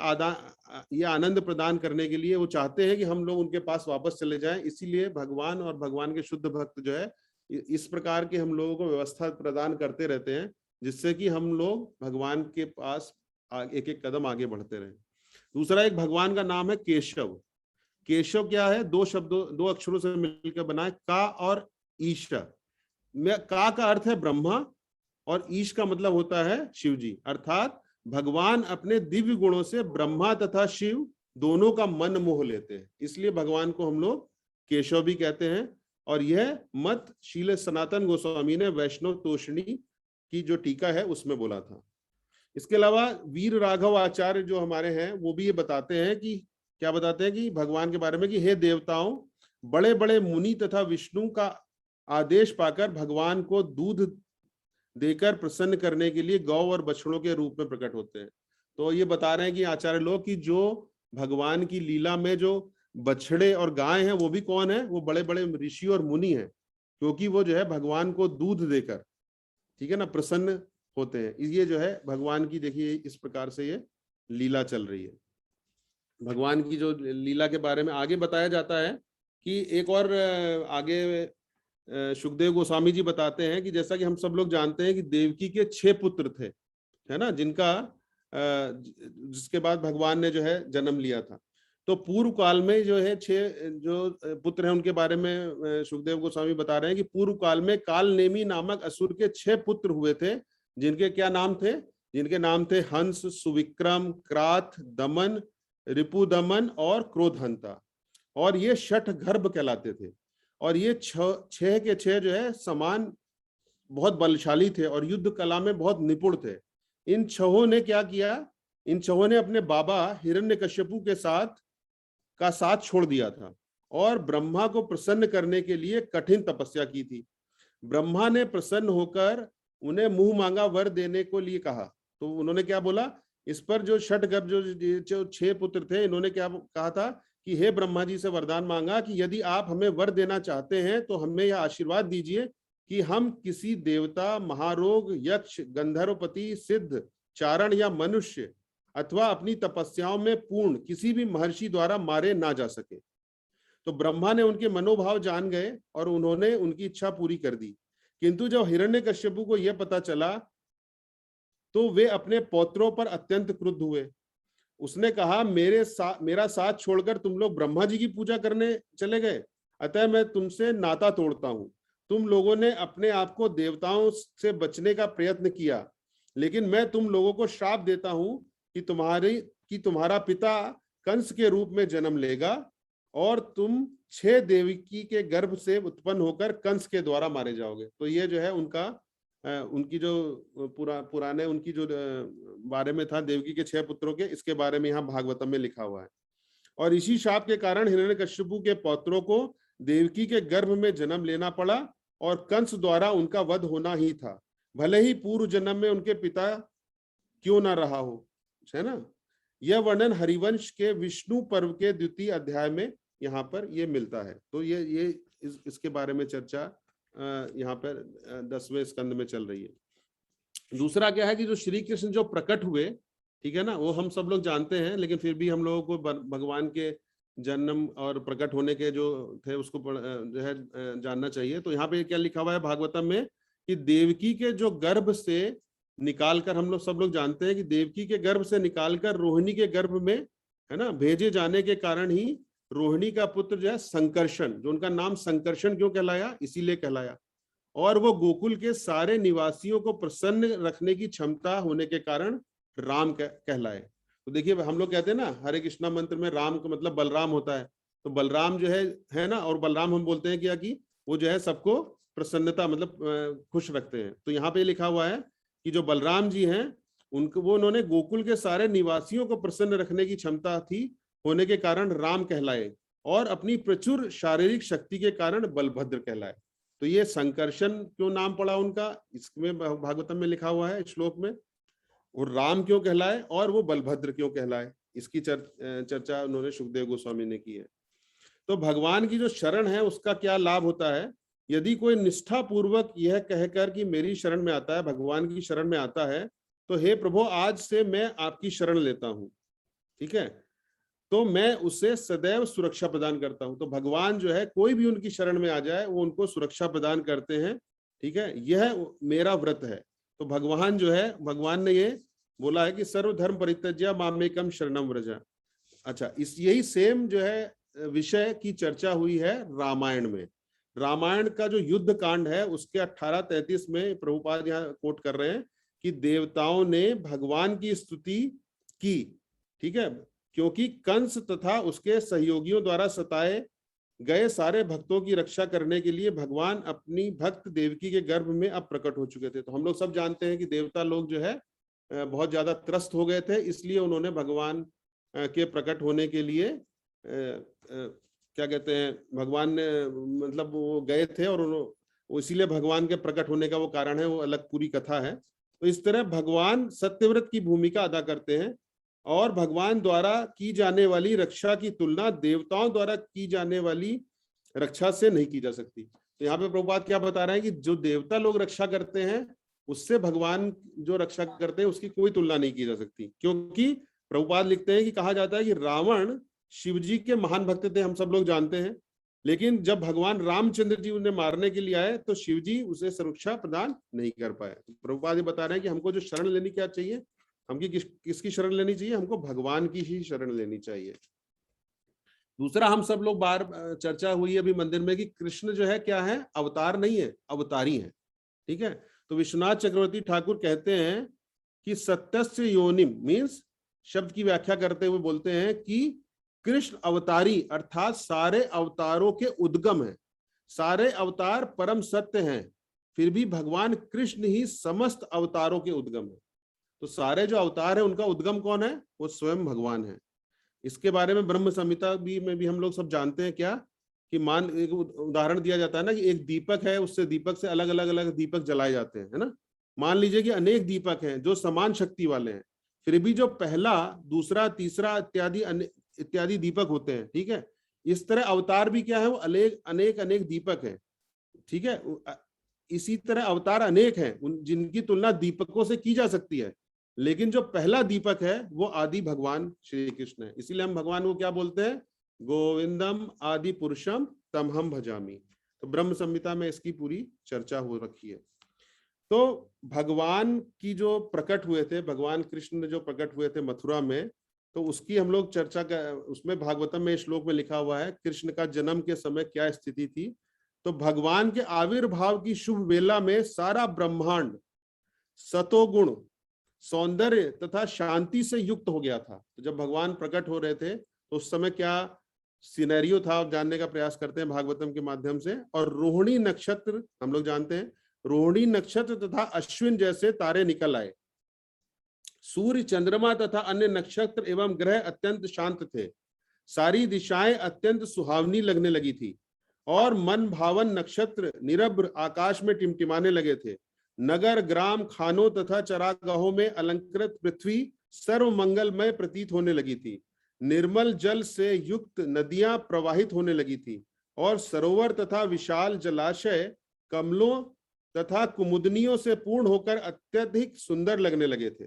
ये आनंद प्रदान करने के लिए वो चाहते हैं कि हम लोग उनके पास वापस चले जाएं। इसीलिए भगवान और भगवान के शुद्ध भक्त जो है इस प्रकार की हम लोगों को व्यवस्था प्रदान करते रहते हैं जिससे कि हम लोग भगवान के पास एक एक कदम आगे बढ़ते रहें। दूसरा एक भगवान का नाम है केशव। केशव क्या है? दो अक्षरों से मिलकर बना है, का और ईशा। का अर्थ है ब्रह्मा और ईश का मतलब होता है शिव जी। अर्थात भगवान अपने दिव्य गुणों से ब्रह्मा तथा शिव दोनों का मन मोह लेते हैं, इसलिए भगवान को हम लोग केशव भी कहते हैं। और यह मत शील सनातन गोस्वामी ने वैष्णव तोषणी की जो टीका है उसमें बोला था। इसके अलावा वीर राघव आचार्य जो हमारे हैं वो भी ये बताते हैं कि क्या बताते हैं कि भगवान के बारे में कि हे देवताओं, बड़े बड़े मुनि तथा विष्णु का आदेश पाकर भगवान को दूध देकर प्रसन्न करने के लिए गौ और बछड़ों के रूप में प्रकट होते हैं। तो ये बता रहे हैं कि आचार्य लोग कि जो भगवान की लीला में जो बछड़े और गाय हैं वो भी कौन है? वो बड़े बड़े ऋषि और मुनि हैं, क्योंकि वो जो है भगवान को दूध देकर, ठीक है ना, प्रसन्न होते हैं। ये जो है भगवान की, देखिए इस प्रकार से ये लीला चल रही है। भगवान की जो लीला के बारे में आगे बताया जाता है कि एक और आगे सुखदेव गोस्वामी जी बताते हैं कि जैसा कि हम सब लोग जानते हैं कि देवकी के 6 पुत्र थे, है ना, जिसके बाद भगवान ने जो है जन्म लिया था। तो पूर्व काल में जो है 6 जो पुत्र हैं उनके बारे में सुखदेव गोस्वामी बता रहे हैं कि पूर्व काल में कालनेमी नामक असुर के 6 पुत्र हुए थे, जिनके क्या नाम थे? जिनके नाम थे हंस, सुविक्रम, क्राथ, दमन, रिपुदमन और क्रोधहंता। और ये शठ गर्भ कहलाते थे। और ये 6 के 6 जो है समान बहुत बलशाली थे और युद्ध कला में बहुत निपुण थे। इन 6 ने क्या किया? इन 6 ने अपने बाबा हिरण्यकश्यपु के साथ छोड़ दिया था और ब्रह्मा को प्रसन्न करने के लिए कठिन तपस्या की थी। ब्रह्मा ने प्रसन्न होकर उन्हें मुंह मांगा वर देने को लिए कहा। तो उन्होंने क्या बोला? इस पर जो शठ गर्भ जो 6 पुत्र थे, इन्होंने क्या कहा था कि हे ब्रह्मा जी से वरदान मांगा कि यदि आप हमें वर देना चाहते हैं तो हमें यह आशीर्वाद दीजिए कि हम किसी देवता, महारोग, यक्ष, गंधर्वपति, सिद्ध, चारण या मनुष्य अथवा अपनी तपस्याओं में पूर्ण किसी भी महर्षि द्वारा मारे ना जा सके। तो ब्रह्मा ने उनके मनोभाव जान गए और उन्होंने उनकी इच्छा पूरी कर दी। किंतु जब हिरण्यकश्यपु को यह पता चला तो वे अपने पौत्रों पर अत्यंत क्रुद्ध हुए। उसने कहा, मेरा साथ छोड़कर तुम लोग ब्रह्मा जी की पूजा करने चले गए, अतः मैं तुमसे नाता तोड़ता हूं। तुम लोगों ने अपने आप को देवताओं से बचने का प्रयत्न किया, लेकिन मैं तुम लोगों को श्राप देता हूं कि तुम्हारा पिता कंस के रूप में जन्म लेगा और तुम 6 देवकी के गर्भ से उत्पन्न होकर कंस के द्वारा मारे जाओगे। तो ये जो है उनका उनकी जो पुराने उनकी जो बारे में था देवकी के 6 पुत्रों के, इसके बारे में यहाँ भागवतम में लिखा हुआ है। और इसी शाप के कारण हिरण्यकश्यपु के पौत्रों को देवकी के गर्भ में जन्म लेना पड़ा और कंस द्वारा उनका वध होना ही था, भले ही पूर्व जन्म में उनके पिता क्यों ना रहा हो, है ना। यह वर्णन हरिवंश के विष्णु पर्व के 2य अध्याय में यहाँ पर ये मिलता है। तो ये इसके बारे में चर्चा यहाँ पर 10वें स्कंद में चल रही है। दूसरा क्या है कि जो श्री कृष्ण जो प्रकट हुए, ठीक है ना, वो हम सब लोग जानते हैं, लेकिन फिर भी हम लोगों को भगवान के जन्म और प्रकट होने के जो थे उसको जो है जानना चाहिए। तो यहाँ पे क्या लिखा हुआ है भागवतम में कि देवकी के जो गर्भ से निकालकर, हम लोग सब लोग जानते हैं कि देवकी के गर्भ से निकालकर रोहिणी के गर्भ में, है ना, भेजे जाने के कारण ही रोहिणी का पुत्र जो है संकर्षण, जो उनका नाम संकर्षण क्यों कहलाया, इसीलिए कहलाया। और वो गोकुल के सारे निवासियों को प्रसन्न रखने की क्षमता होने के कारण राम कहलाए। तो देखिए हम लोग कहते हैं ना हरे कृष्णा मंत्र में राम का मतलब बलराम होता है। तो बलराम जो है ना, और बलराम हम बोलते हैं क्या कि वो जो है सबको प्रसन्नता मतलब खुश रखते हैं। तो यहाँ पे लिखा हुआ है कि जो बलराम जी हैं उनको उन्होंने गोकुल के सारे निवासियों को प्रसन्न रखने की क्षमता थी होने के कारण राम कहलाए, और अपनी प्रचुर शारीरिक शक्ति के कारण बलभद्र कहलाए। तो ये संकर्षण क्यों नाम पड़ा उनका, इसमें भागवतम में लिखा हुआ है श्लोक में। और राम क्यों कहलाए और वो बलभद्र क्यों कहलाए, इसकी चर्चा उन्होंने सुखदेव गोस्वामी ने की है। तो भगवान की जो शरण है उसका क्या लाभ होता है, यदि कोई निष्ठा पूर्वक यह कहकर कि मेरी शरण में आता है, भगवान की शरण में आता है, तो हे प्रभु आज से मैं आपकी शरण लेता हूं, ठीक है, तो मैं उसे सदैव सुरक्षा प्रदान करता हूं। तो भगवान जो है कोई भी उनकी शरण में आ जाए वो उनको सुरक्षा प्रदान करते हैं, ठीक है, यह मेरा व्रत है। तो भगवान जो है, भगवान ने ये बोला है कि सर्वधर्म परित्यज्य मामेकम शरणम व्रज। अच्छा, इस यही सेम जो है विषय की चर्चा हुई है रामायण में। रामायण का जो युद्ध कांड है उसके 18:33 में प्रभुपाद यहाँ कोट कर रहे हैं कि देवताओं ने भगवान की स्तुति की, ठीक है, क्योंकि कंस तथा उसके सहयोगियों द्वारा सताए गए सारे भक्तों की रक्षा करने के लिए भगवान अपनी भक्त देवकी के गर्भ में अब प्रकट हो चुके थे। तो हम लोग सब जानते हैं कि देवता लोग जो है बहुत ज्यादा त्रस्त हो गए थे, इसलिए उन्होंने भगवान के प्रकट होने के लिए क्या कहते हैं, भगवान ने मतलब वो गए थे और इसीलिए भगवान के प्रकट होने का वो कारण है, वो अलग पूरी कथा है। तो इस तरह भगवान सत्यव्रत की भूमिका अदा करते हैं और भगवान द्वारा की जाने वाली रक्षा की तुलना देवताओं द्वारा की जाने वाली रक्षा से नहीं की जा सकती। तो यहाँ पे प्रभुपाद क्या बता रहे हैं कि जो देवता लोग रक्षा करते हैं उससे भगवान जो रक्षा करते हैं उसकी कोई तुलना नहीं की जा सकती, क्योंकि प्रभुपाद लिखते हैं कि कहा जाता है कि रावण शिव जी के महान भक्त थे, हम सब लोग जानते हैं, लेकिन जब भगवान रामचंद्र जी उन्हें मारने के लिए आए तो शिव जी उसे सुरक्षा प्रदान नहीं कर पाए। प्रभुपाद ये बता रहे हैं कि हमको जो शरण लेनी क्या चाहिए, हमकी किसकी शरण लेनी चाहिए, हमको भगवान की ही शरण लेनी चाहिए। दूसरा, हम सब लोग बार चर्चा हुई अभी मंदिर में कि कृष्ण जो है क्या है, अवतार नहीं है, अवतारी है, ठीक है। तो विश्वनाथ चक्रवर्ती ठाकुर कहते हैं कि सत्यस्य योनिम मीन्स, शब्द की व्याख्या करते हुए बोलते हैं कि कृष्ण अवतारी अर्थात सारे अवतारों के उद्गम है, सारे अवतार परम सत्य हैं, फिर भी भगवान कृष्ण ही समस्त अवतारों के उद्गम है। तो सारे जो अवतार है उनका उद्गम कौन है, वो स्वयं भगवान है। इसके बारे में ब्रह्म संहिता में भी हम लोग सब जानते हैं क्या कि मान एक उदाहरण दिया जाता है ना कि एक दीपक है, उससे दीपक से अलग अलग अलग दीपक जलाए जाते हैं, है ना। मान लीजिए कि अनेक दीपक हैं जो समान शक्ति वाले हैं, फिर भी जो पहला दूसरा तीसरा इत्यादि दीपक होते हैं, ठीक है। इस तरह अवतार भी क्या है, वो अनेक अनेक दीपक है, ठीक है। इसी तरह अवतार अनेक हैं जिनकी तुलना दीपकों से की जा सकती है, लेकिन जो पहला दीपक है वो आदि भगवान श्री कृष्ण है। इसीलिए हम भगवान को क्या बोलते हैं, गोविंदम आदि पुरुषम तम हम भजामी। तो ब्रह्म संहिता में इसकी पूरी चर्चा हो रखी है। तो भगवान की जो प्रकट हुए थे, भगवान कृष्ण जो प्रकट हुए थे मथुरा में, तो उसकी हम लोग चर्चा उसमें भागवतम में श्लोक में लिखा हुआ है कृष्ण का जन्म के समय क्या स्थिति थी। तो भगवान के आविर्भाव की शुभ वेला में सारा ब्रह्मांड सतोगुण, सौंदर्य तथा शांति से युक्त हो गया था। तो जब भगवान प्रकट हो रहे थे तो उस समय क्या सिनेरियो था जानने का प्रयास करते हैं भागवतम के माध्यम से। और रोहिणी नक्षत्र हम लोग जानते हैं, रोहिणी नक्षत्र तथा अश्विन जैसे तारे निकल आए। सूर्य, चंद्रमा तथा अन्य नक्षत्र एवं ग्रह अत्यंत शांत थे। सारी दिशाएं अत्यंत सुहावनी लगने लगी थी और मन भावन नक्षत्र निरभ्र आकाश में टिमटिमाने लगे थे। नगर, ग्राम, खानों तथा चरागाहों में अलंकृत पृथ्वी सर्व मंगलमय प्रतीत होने लगी थी। निर्मल जल से युक्त नदियां प्रवाहित होने लगी थी और सरोवर तथा विशाल जलाशय कमलों तथा कुमुदनियों से पूर्ण होकर अत्यधिक सुंदर लगने लगे थे।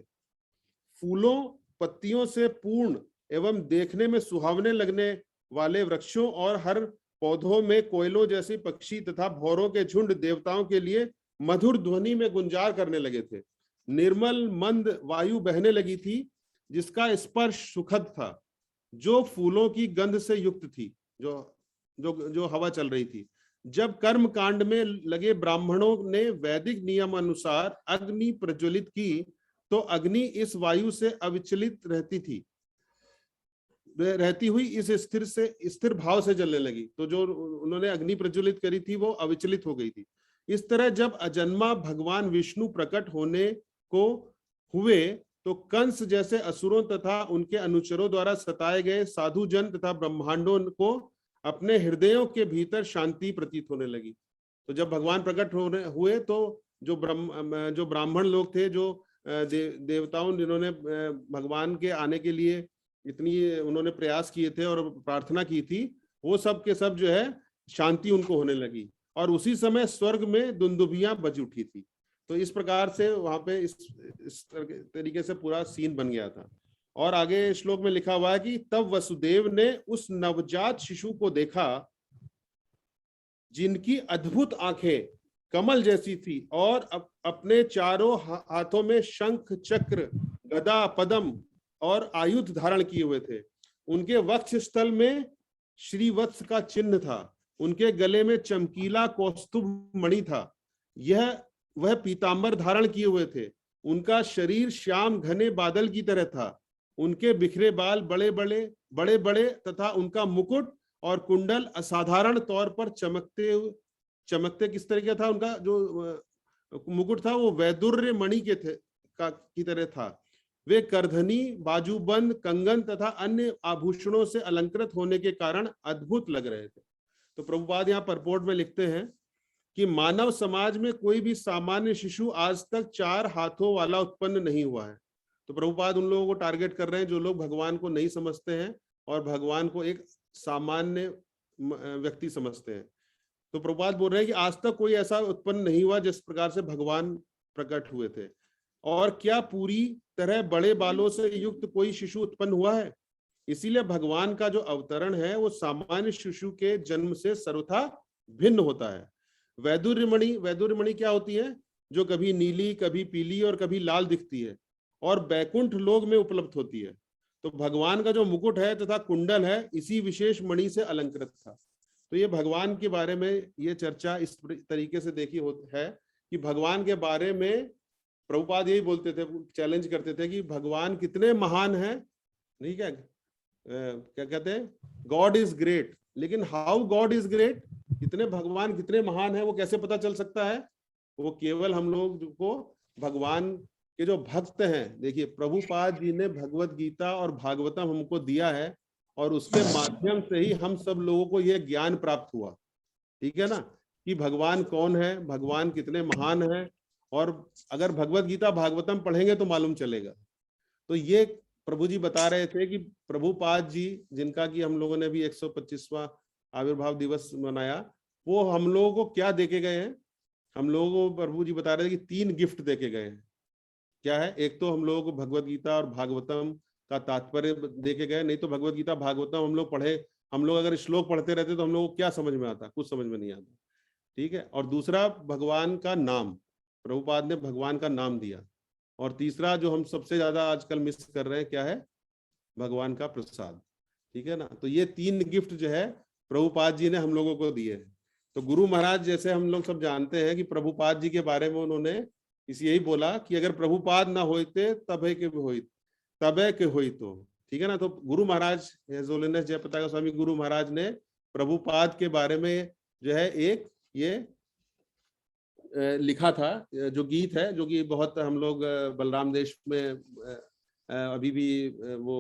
फूलों, पत्तियों से पूर्ण एवं देखने में सुहावने लगने वाले वृक्षों और हर पौधों में कोयलों जैसे पक्षी तथा भौरों के झुंड देवताओं के लिए मधुर ध्वनि में गुंजार करने लगे थे। निर्मल मंद वायु बहने लगी थी जिसका स्पर्श सुखद था, जो फूलों की गंध से युक्त थी, जो हवा चल रही थी। जब कर्म कांड में लगे ब्राह्मणों ने वैदिक नियम अनुसार अग्नि प्रज्वलित की तो अग्नि इस वायु से अविचलित रहती हुई इस स्थिर भाव से जलने लगी। तो जो उन्होंने अग्नि प्रज्वलित करी थी वो अविचलित हो गई थी। इस तरह जब अजन्मा भगवान विष्णु प्रकट होने को हुए तो कंस जैसे असुरों तथा उनके अनुचरों द्वारा सताए गए साधु जन तथा ब्रह्मांडों को अपने हृदयों के भीतर शांति प्रतीत होने लगी। तो जब भगवान प्रकट हुए तो जो ब्राह्मण लोग थे, जो देवताओं जिन्होंने भगवान के आने के लिए इतनी उन्होंने प्रयास किए थे और प्रार्थना की थी, वो सब के सब जो है शांति उनको होने लगी। और उसी समय स्वर्ग में दुंदुभियां बज उठी थी। तो इस प्रकार से वहां पे इस तरीके से पूरा सीन बन गया था। और आगे श्लोक में लिखा हुआ है कि तब वसुदेव ने उस नवजात शिशु को देखा जिनकी अद्भुत आंखें कमल जैसी थी और अपने चारों हाथों में शंख, चक्र, गदा, पद्म और आयुध धारण किए हुए थे। उनके वक्ष स्थल में श्रीवत्स का चिन्ह था। उनके गले में चमकीला कौस्तुभ मणि था। वह पीतांबर धारण किए हुए थे। उनका शरीर श्याम घने बादल की तरह था। उनके बिखरे बाल बड़े बड़े तथा उनका मुकुट और कुंडल असाधारण तौर पर चमकते किस तरह का था। उनका जो मुकुट था वो वैदुर्य मणि की तरह था। वे करधनी, बाजूबंद, कंगन तथा अन्य आभूषणों से अलंकृत होने के कारण अद्भुत लग रहे थे। तो प्रभुपाद यहाँ परपोर्ट में लिखते हैं कि मानव समाज में कोई भी सामान्य शिशु आज तक 4 हाथों वाला उत्पन्न नहीं हुआ है। तो प्रभुपाद उन लोगों को टारगेट कर रहे हैं जो लोग भगवान को नहीं समझते हैं और भगवान को एक सामान्य व्यक्ति समझते हैं। तो प्रभुपाद बोल रहे हैं कि आज तक कोई ऐसा उत्पन्न नहीं हुआ जिस प्रकार से भगवान प्रकट हुए थे। और क्या पूरी तरह बड़े बालों से युक्त कोई शिशु उत्पन्न हुआ है? इसीलिए भगवान का जो अवतरण है वो सामान्य शिशु के जन्म से सर्वथा भिन्न होता है। वैदुर्यमणि क्या होती है? जो कभी नीली, कभी पीली और कभी लाल दिखती है और बैकुंठ लोक में उपलब्ध होती है। तो भगवान का जो मुकुट है तथा कुंडल है इसी विशेष मणि से अलंकृत था। तो ये भगवान के बारे में ये चर्चा इस तरीके से देखी है कि भगवान के बारे में प्रभुपाद यही बोलते थे, चैलेंज करते थे कि भगवान कितने महान हैं। नहीं क्या कहते हैं? God is great. लेकिन हाउ गॉड इज ग्रेट, भगवान कितने महान है वो कैसे पता चल सकता है? वो केवल हम लोग को भगवान के जो भक्त हैं, देखिए प्रभुपाद जी ने भगवत गीता और भागवतम हमको दिया है और उसके माध्यम से ही हम सब लोगों को यह ज्ञान प्राप्त हुआ। ठीक है ना, कि भगवान कौन है, भगवान कितने महान है। और अगर भगवत गीता भागवतम पढ़ेंगे तो मालूम चलेगा। तो ये प्रभु जी बता रहे थे कि प्रभुपाद जी, जिनका कि हम लोगों ने भी 125वां आविर्भाव दिवस मनाया, वो हम लोगों को क्या देके गए हैं? हम लोगों को प्रभु जी बता रहे थे कि 3 गिफ्ट देके गए हैं। क्या है? एक तो हम लोगों को भगवत गीता और भागवतम का तात्पर्य देके गए। नहीं तो भगवत गीता भागवतम हम लोग पढ़े, हम लोग अगर श्लोक पढ़ते रहते तो हम लोगों को क्या समझ में आता? कुछ समझ में नहीं आता। ठीक है। और दूसरा भगवान का नाम, प्रभुपाद ने भगवान का नाम दिया। और तीसरा जो हम सबसे ज्यादा आजकल मिस कर रहे हैं क्या है? भगवान का प्रसाद। ठीक है ना। तो ये 3 गिफ्ट जो है प्रभुपाद जी ने हम लोगों को दिए हैं। तो गुरु महाराज जैसे हम लोग सब जानते हैं कि प्रभुपाद जी के बारे में उन्होंने इस यही बोला कि अगर प्रभुपाद ना होते तबे के होई तो ठीक है ना। तो गुरु महाराज हिज होलीनेस जय पताका स्वामी गुरु महाराज ने प्रभुपाद के बारे में जो है एक ये लिखा था, जो गीत है, जो कि बहुत हम लोग बलराम देश में अभी भी वो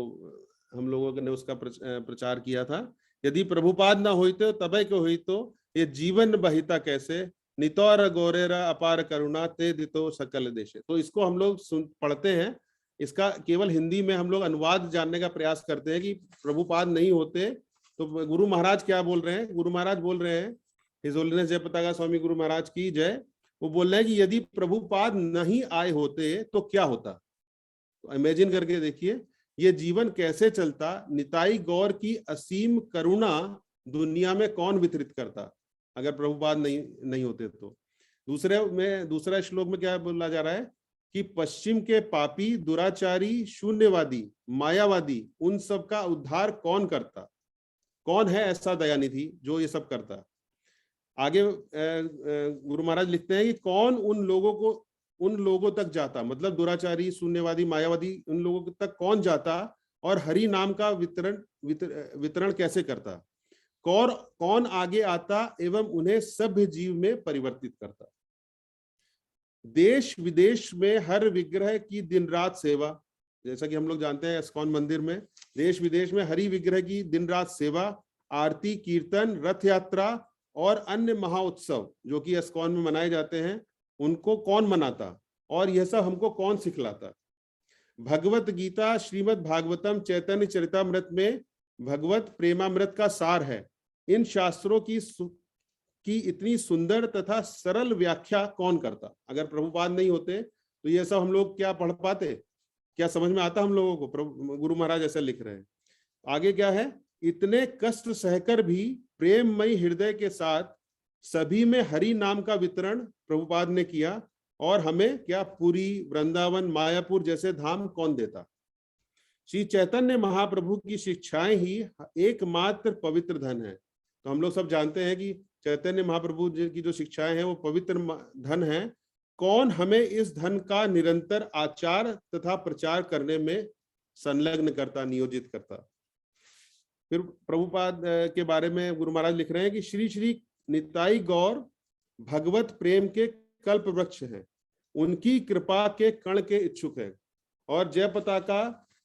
हम लोगों ने उसका प्रचार किया था। यदि प्रभुपाद ना होते तबे के हुई तो ये जीवन बहिता कैसे, नितौर गौरेरा अपार करुणा ते दितो सकल देशे। तो इसको हम लोग पढ़ते हैं, इसका केवल हिंदी में हम लोग अनुवाद जानने का प्रयास करते हैं कि प्रभुपाद नहीं होते तो गुरु महाराज क्या बोल रहे हैं। गुरु महाराज बोल रहे हैं, हिज होलीनेस जय पताका स्वामी गुरु महाराज की जय, वो बोल रहे हैं कि यदि प्रभुपाद नहीं आए होते तो क्या होता। तो इमेजिन करके देखिए ये जीवन कैसे चलता, निताई गौर की असीम करुणा दुनिया में कौन वितरित करता अगर प्रभुपाद नहीं होते तो। दूसरा श्लोक में क्या बोला जा रहा है कि पश्चिम के पापी, दुराचारी, शून्यवादी, मायावादी, उन सब का उद्धार कौन करता, कौन है ऐसा दयानिधि जो ये सब करता। आगे गुरु महाराज लिखते हैं कि कौन उन लोगों तक जाता, मतलब दुराचारी, शून्यवादी, मायावादी, उन लोगों तक कौन जाता और हरि नाम का वितरण कैसे करता, कौन आगे आता एवं उन्हें सभ्य जीव में परिवर्तित करता। देश विदेश में हर विग्रह की दिन रात सेवा, जैसा कि हम लोग जानते हैं इस्कॉन मंदिर में देश विदेश में हरि विग्रह की दिन रात सेवा, आरती, कीर्तन, रथ यात्रा और अन्य महाउत्सव जो कि इस्कॉन में मनाए जाते हैं, उनको कौन मनाता और यह सब हमको कौन सिखलाता। भगवत गीता, श्रीमद् भागवतम, चैतन्य चरितामृत में भगवत प्रेमामृत का सार है। इन शास्त्रों की इतनी सुंदर तथा सरल व्याख्या कौन करता। अगर प्रभुपाद नहीं होते तो ये सब हम लोग क्या पढ़ पाते, क्या समझ में आता हम लोगों को। गुरु महाराज ऐसा लिख रहे हैं। आगे क्या है, इतने कष्ट सहकर भी प्रेममयी हृदय के साथ सभी में हरि नाम का वितरण प्रभुपाद ने किया, और हमें क्या पुरी, वृंदावन, मायापुर जैसे धाम कौन देता। श्री चैतन्य महाप्रभु की शिक्षाएं ही एकमात्र पवित्र धन है। तो हम लोग सब जानते हैं कि चैतन्य महाप्रभु की जो शिक्षाएं हैं वो पवित्र धन है। कौन हमें इस धन का निरंतर आचार तथा प्रचार करने में संलग्न करता, नियोजित करता। फिर प्रभुपाद के बारे में गुरु महाराज लिख रहे हैं कि श्री श्री निताई गौर भगवत प्रेम के कल्प वृक्ष हैं, उनकी कृपा के कण के इच्छुक है, और जय पताका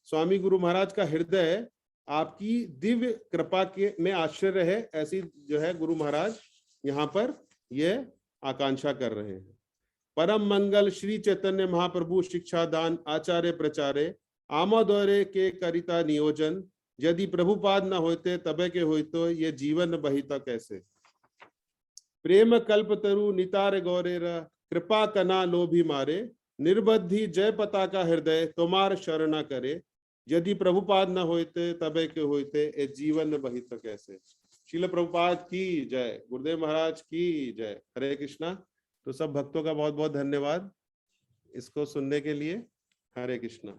स्वामी गुरु महाराज का हृदय आपकी दिव्य कृपा के में आश्चर्य है। ऐसी जो है गुरु महाराज यहाँ पर ये आकांक्षा कर रहे हैं। परम मंगल श्री चैतन्य महाप्रभु शिक्षा दान आचार्य प्रचारे आमोदोरे के करिता नियोजन, यदि प्रभुपाद न होते तबे के होते ये जीवन बहिता कैसे। प्रेम कल्प तरु नितार गौरेर कृपा कना लोभी मारे, निर्बद्धि जय पताका हृदय तुम्हार शरणा करे, यदि प्रभुपाद न होते तबे के होते ए जीवन बहित कैसे। श्रील प्रभुपाद की जय, गुरुदेव महाराज की जय। हरे कृष्णा। तो सब भक्तों का बहुत बहुत धन्यवाद इसको सुनने के लिए। हरे कृष्णा।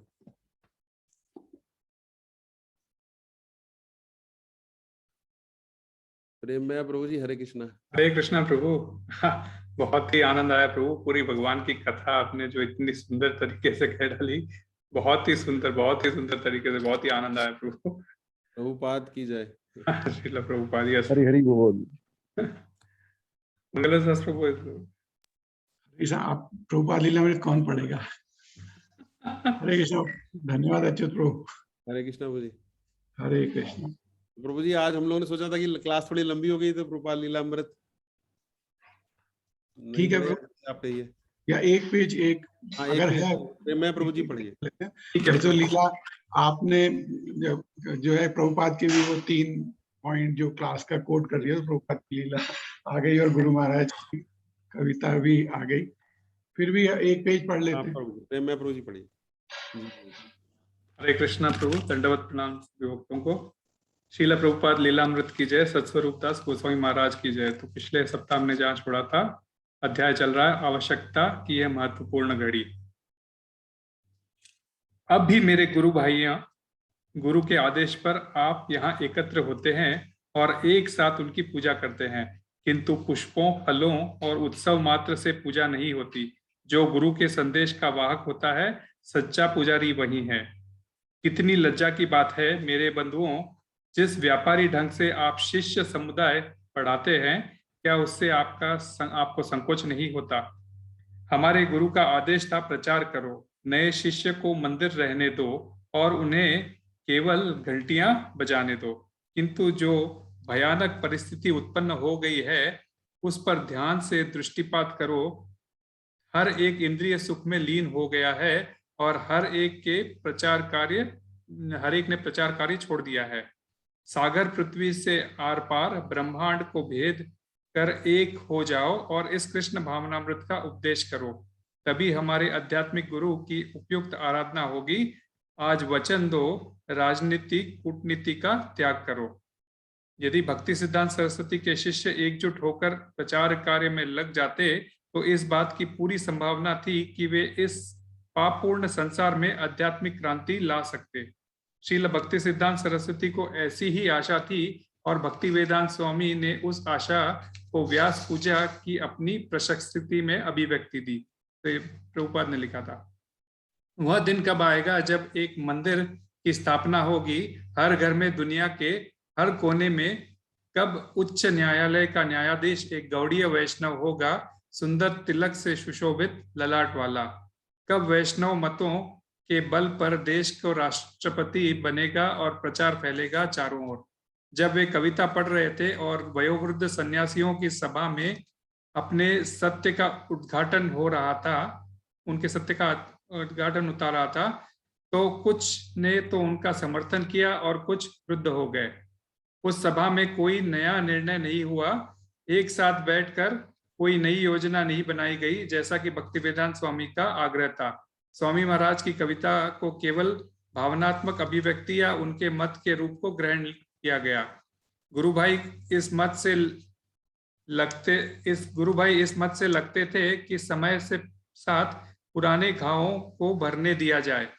प्रेम में प्रभु जी। हरे कृष्णा। हरे कृष्णा प्रभु। बहुत ही आनंद आया प्रभु, पूरी भगवान की कथा आपने जो इतनी सुंदर तरीके से कह डाली, बहुत ही सुंदर तरीके से, बहुत ही आनंद आया प्रभु। प्रभुपाद की जय। श्रील प्रभुपाद। हरि हरि बोल। मंगल प्रभु। आप प्रभुपाद लीलामृत कौन पढ़ेगा? हरे कृष्ण। धन्यवाद अच्युत प्रभु। हरे कृष्णा प्रभु जी। हरे कृष्ण। प्रभु जी आज हम लोगों ने सोचा था कि क्लास थोड़ी लंबी हो गई तो प्रभुपाद लीलामृत ठीक है प्रभु, आप कहिए। या एक पेज एक अगर है मैं प्रभु जी पढ़िए। ठीक है। जो लीला आपने जो है प्रभुपाद के भी वो 3 पॉइंट जो क्लास का कोट कर दिया, तो प्रभुपाद की लीला आ गई और गुरु महाराज की कविता भी आ गई। फिर भी एक पेज पढ़ लेते हैं। मैं प्रभु जी पढ़िए। हरे कृष्णा प्रभु। दंडवत प्रणाम भक्तों को। श्रील प्रभुपाद लीलामृत की जय। सत्स्वरूप दास गोस्वामी महाराज की जय। तो पिछले सप्ताह हमने जहाँ छोड़ा था, अध्याय चल रहा है आवश्यकता की यह महत्वपूर्ण घड़ी। अब भी मेरे गुरु भाइयों, गुरु के आदेश पर आप यहाँ एकत्र होते हैं और एक साथ उनकी पूजा करते हैं, किंतु पुष्पों, फलों और उत्सव मात्र से पूजा नहीं होती। जो गुरु के संदेश का वाहक होता है, सच्चा पुजारी वही है। कितनी लज्जा की बात है मेरे बंधुओं, जिस व्यापारी ढंग से आप शिष्य समुदाय पढ़ाते हैं, क्या उससे आपको संकोच नहीं होता? हमारे गुरु का आदेश था, प्रचार करो, नए शिष्य को मंदिर रहने दो और उन्हें केवल घंटियां बजाने दो। किंतु जो भयानक परिस्थिति उत्पन्न हो गई है, उस पर ध्यान से दृष्टिपात करो। हर एक इंद्रिय सुख में लीन हो गया है और हर एक ने प्रचार कार्य छोड़ दिया है। सागर पृथ्वी से आर पार ब्रह्मांड को भेद कर एक हो जाओ और इस कृष्ण भावनामृत का उपदेश करो, तभी हमारे आध्यात्मिक गुरु की उपयुक्त आराधना होगी। आज वचन दो, राजनीति कूटनीति का त्याग करो। यदि भक्ति सिद्धांत सरस्वती के शिष्य एकजुट होकर प्रचार कार्य में लग जाते तो इस बात की पूरी संभावना थी कि वे इस पापपूर्ण संसार में आध्यात्मिक क्रांति ला सकते। श्रील भक्ति सिद्धांत सरस्वती को ऐसी ही आशा थी और भक्ति वेदांत स्वामी ने उस आशा को व्यास पूजा की अपनी प्रशस्ति में अभिव्यक्ति दी। तो ये प्रभुपाद ने लिखा था। वह दिन कब आएगा जब एक मंदिर की स्थापना होगी हर घर में, दुनिया के हर कोने में? कब उच्च न्यायालय का न्यायाधीश एक गौड़ीय वैष्णव होगा, सुंदर तिलक से सुशोभित ललाट वाला? कब वैष्णव मतों के बल पर देश को राष्ट्रपति बनेगा और प्रचार फैलेगा चारों ओर? जब वे कविता पढ़ रहे थे और वयोवृद्ध सन्यासियों की सभा में अपने सत्य का उद्घाटन हो रहा था, उनके सत्य का उद्घाटन होता रहा था, तो कुछ ने तो उनका समर्थन किया और कुछ वृद्ध हो गए। उस सभा में कोई नया निर्णय नहीं हुआ, एक साथ बैठकर कोई नई योजना नहीं बनाई गई, जैसा कि भक्ति वेदांत स्वामी का आग्रह था। स्वामी महाराज की कविता को केवल भावनात्मक अभिव्यक्ति या उनके मत के रूप को ग्रहण किया गया। गुरु भाई इस मत से लगते थे कि समय से साथ पुराने घावों को भरने दिया जाए,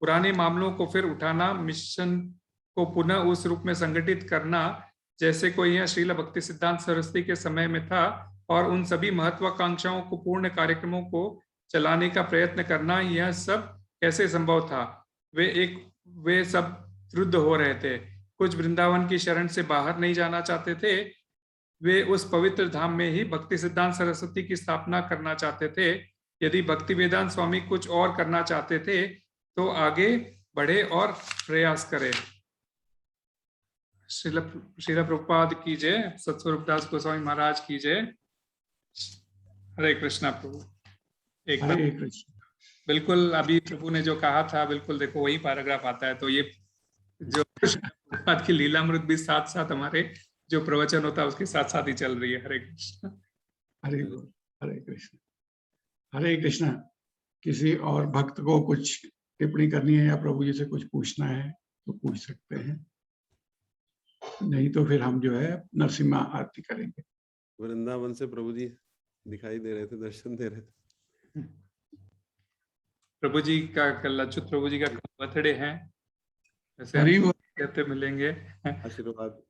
पुराने मामलों को फिर उठाना, मिशन को पुनः उस रूप में संगठित करना जैसे कोई यह श्रील भक्ति सिद्धांत सरस्वती के समय में था, और उन सभी महत्वाकांक्षाओं को पूर्ण कार्यक्रमों को चलाने का प्रयत्न करना, यह सब कैसे संभव था? वे सब विरुद्ध हो रहे थे। कुछ वृंदावन की शरण से बाहर नहीं जाना चाहते थे, वे उस पवित्र धाम में ही भक्ति सिद्धांत सरस्वती की स्थापना करना चाहते थे। यदि भक्ति वेदांत स्वामी कुछ और करना चाहते थे तो आगे बढ़े और प्रयास करें। श्रील प्रभुपाद की जय, सत्स्वरूपदास गोस्वामी महाराज की जय। हरे कृष्णा प्रभु। एक हरे कृष्ण। बिल्कुल अभी प्रभु ने जो कहा था, बिल्कुल देखो वही पैराग्राफ आता है। तो ये जो प्रभुपाद की लीलामृत भी साथ साथ हमारे जो प्रवचन होता है उसके साथ साथ ही चल रही है। हरे कृष्ण। हरे कृष्ण। हरे कृष्ण। किसी और भक्त को कुछ टिप्पणी करनी है या प्रभु जी से कुछ पूछना है तो पूछ सकते हैं, नहीं तो फिर हम जो है नरसिम्हा आरती करेंगे। वृंदावन से प्रभु जी दिखाई दे रहे थे, दर्शन दे रहे थे। प्रभु जी का कल अच्युत प्रभु जी का बर्थडे है, वैसे कहते मिलेंगे आशीर्वाद।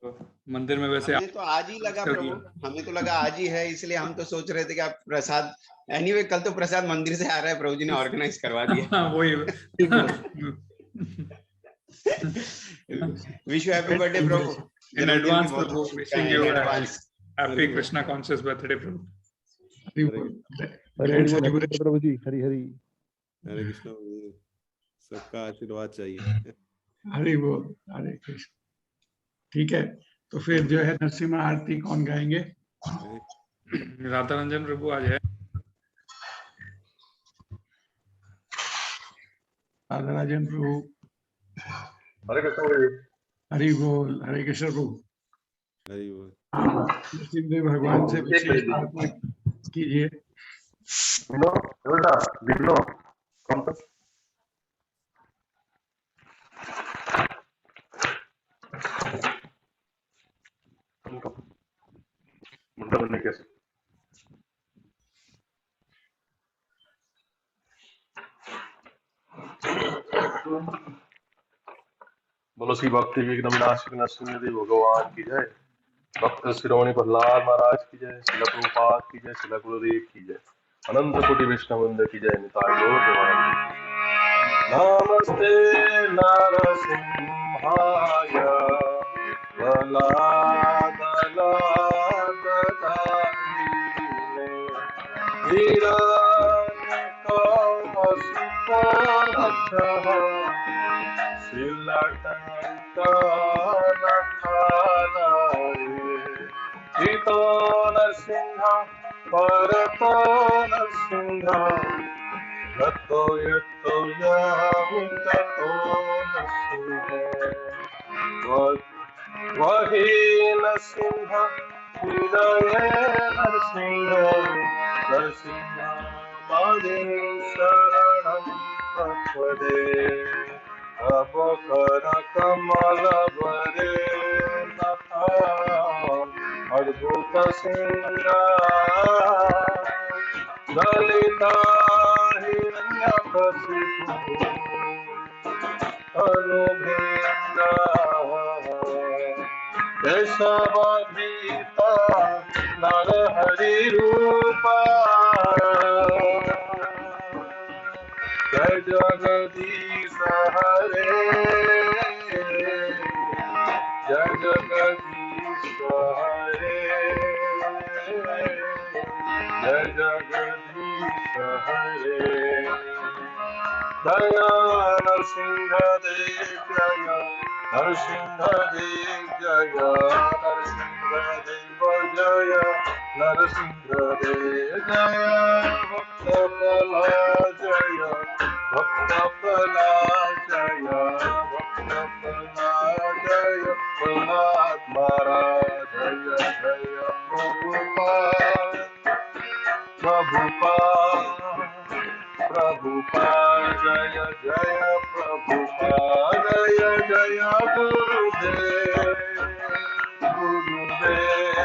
तो मंदिर में वैसे हमें तो आज ही लगा प्रभु, हमें तो लगा आज ही है, इसलिए हम तो सोच रहे थे कि आप प्रसाद, एनीवे कल तो प्रसाद मंदिर से आ रहा है, प्रभु जी ने ऑर्गेनाइज करवा दिया। वही। विश यू हैप्पी बर्थडे प्रभु इन एडवांस प्रभु, wishing you happy Krishna conscious birthday प्रभु। प्रभु जी हरि हरि। हरे कृष्ण। सबका आशीर्वाद चाहिए। हरि बोल। हरे कृष्ण। ठीक है, तो फिर जो है नरसिम्हा आरती कौन गाएंगे? राधा रंजन प्रभु आज है। राधा राजन प्रभु। हरे कृष्ण। हरि बोल। हरे कृष्ण प्रभु। हरि बोल। नरसिंह भगवान से विशेष प्रार्थना कीजिए। कैसे बोलो श्री भक्ति विघ्न विनाशक नरसिंह भगवान की जय। भक्त शिरोमणि प्रहलाद महाराज की जय। शिला प्रभुपाद की जय। शिला गुरुदेव की जय। अनंत कोटि वैष्णव वृंद की जय। निताई गौर जय। नमस्ते नरसिंहाय बलादलाददायिने हिरण्यकशिपोर्वक्षः शिलटङ्कनखालये चितो नरसिंह परतो नरसिंह यतो यतो यामुततो नरसिंह वही नरसिंह हृदये नरसिंह नरसिंह मणि शरणं प्रपदे अब कर कमल वरे नखा अद्भुत सिंगार ललिता हिरण्यकशिपु अनुभिन्दा केशवभीता नरहरि रूपा जय जगदीश हरे जय जगदीश हरे जय जगदीश हरे जय नरसिंह देव जय नरसिंह देव जय नरसिंह देव जय नरसिंह देव जय भक्तप्रला जय भक्तप्रला जय भक्तप्रला जय प्रहलाद महाराज जय जय प्रभुपाद प्रभुपाद प्रभुपाद जय जय प्रभुपाद जय जय गुरुदेव गुरुदेव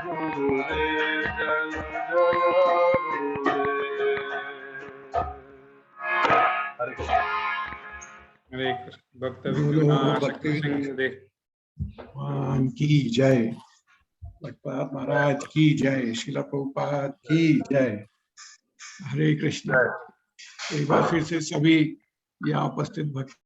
गुरुदेव जय जय गुरुदेव हरे कृष्ण हरे कृष्ण। भक्त बोलो विद्युनाथ भक्ति सिंह देव भगवान की जय, भट्टपाद महाराज की जय, शिला प्रभुपाद की जय। हरे कृष्ण। एक बार फिर से सभी यहाँ उपस्थित भक्त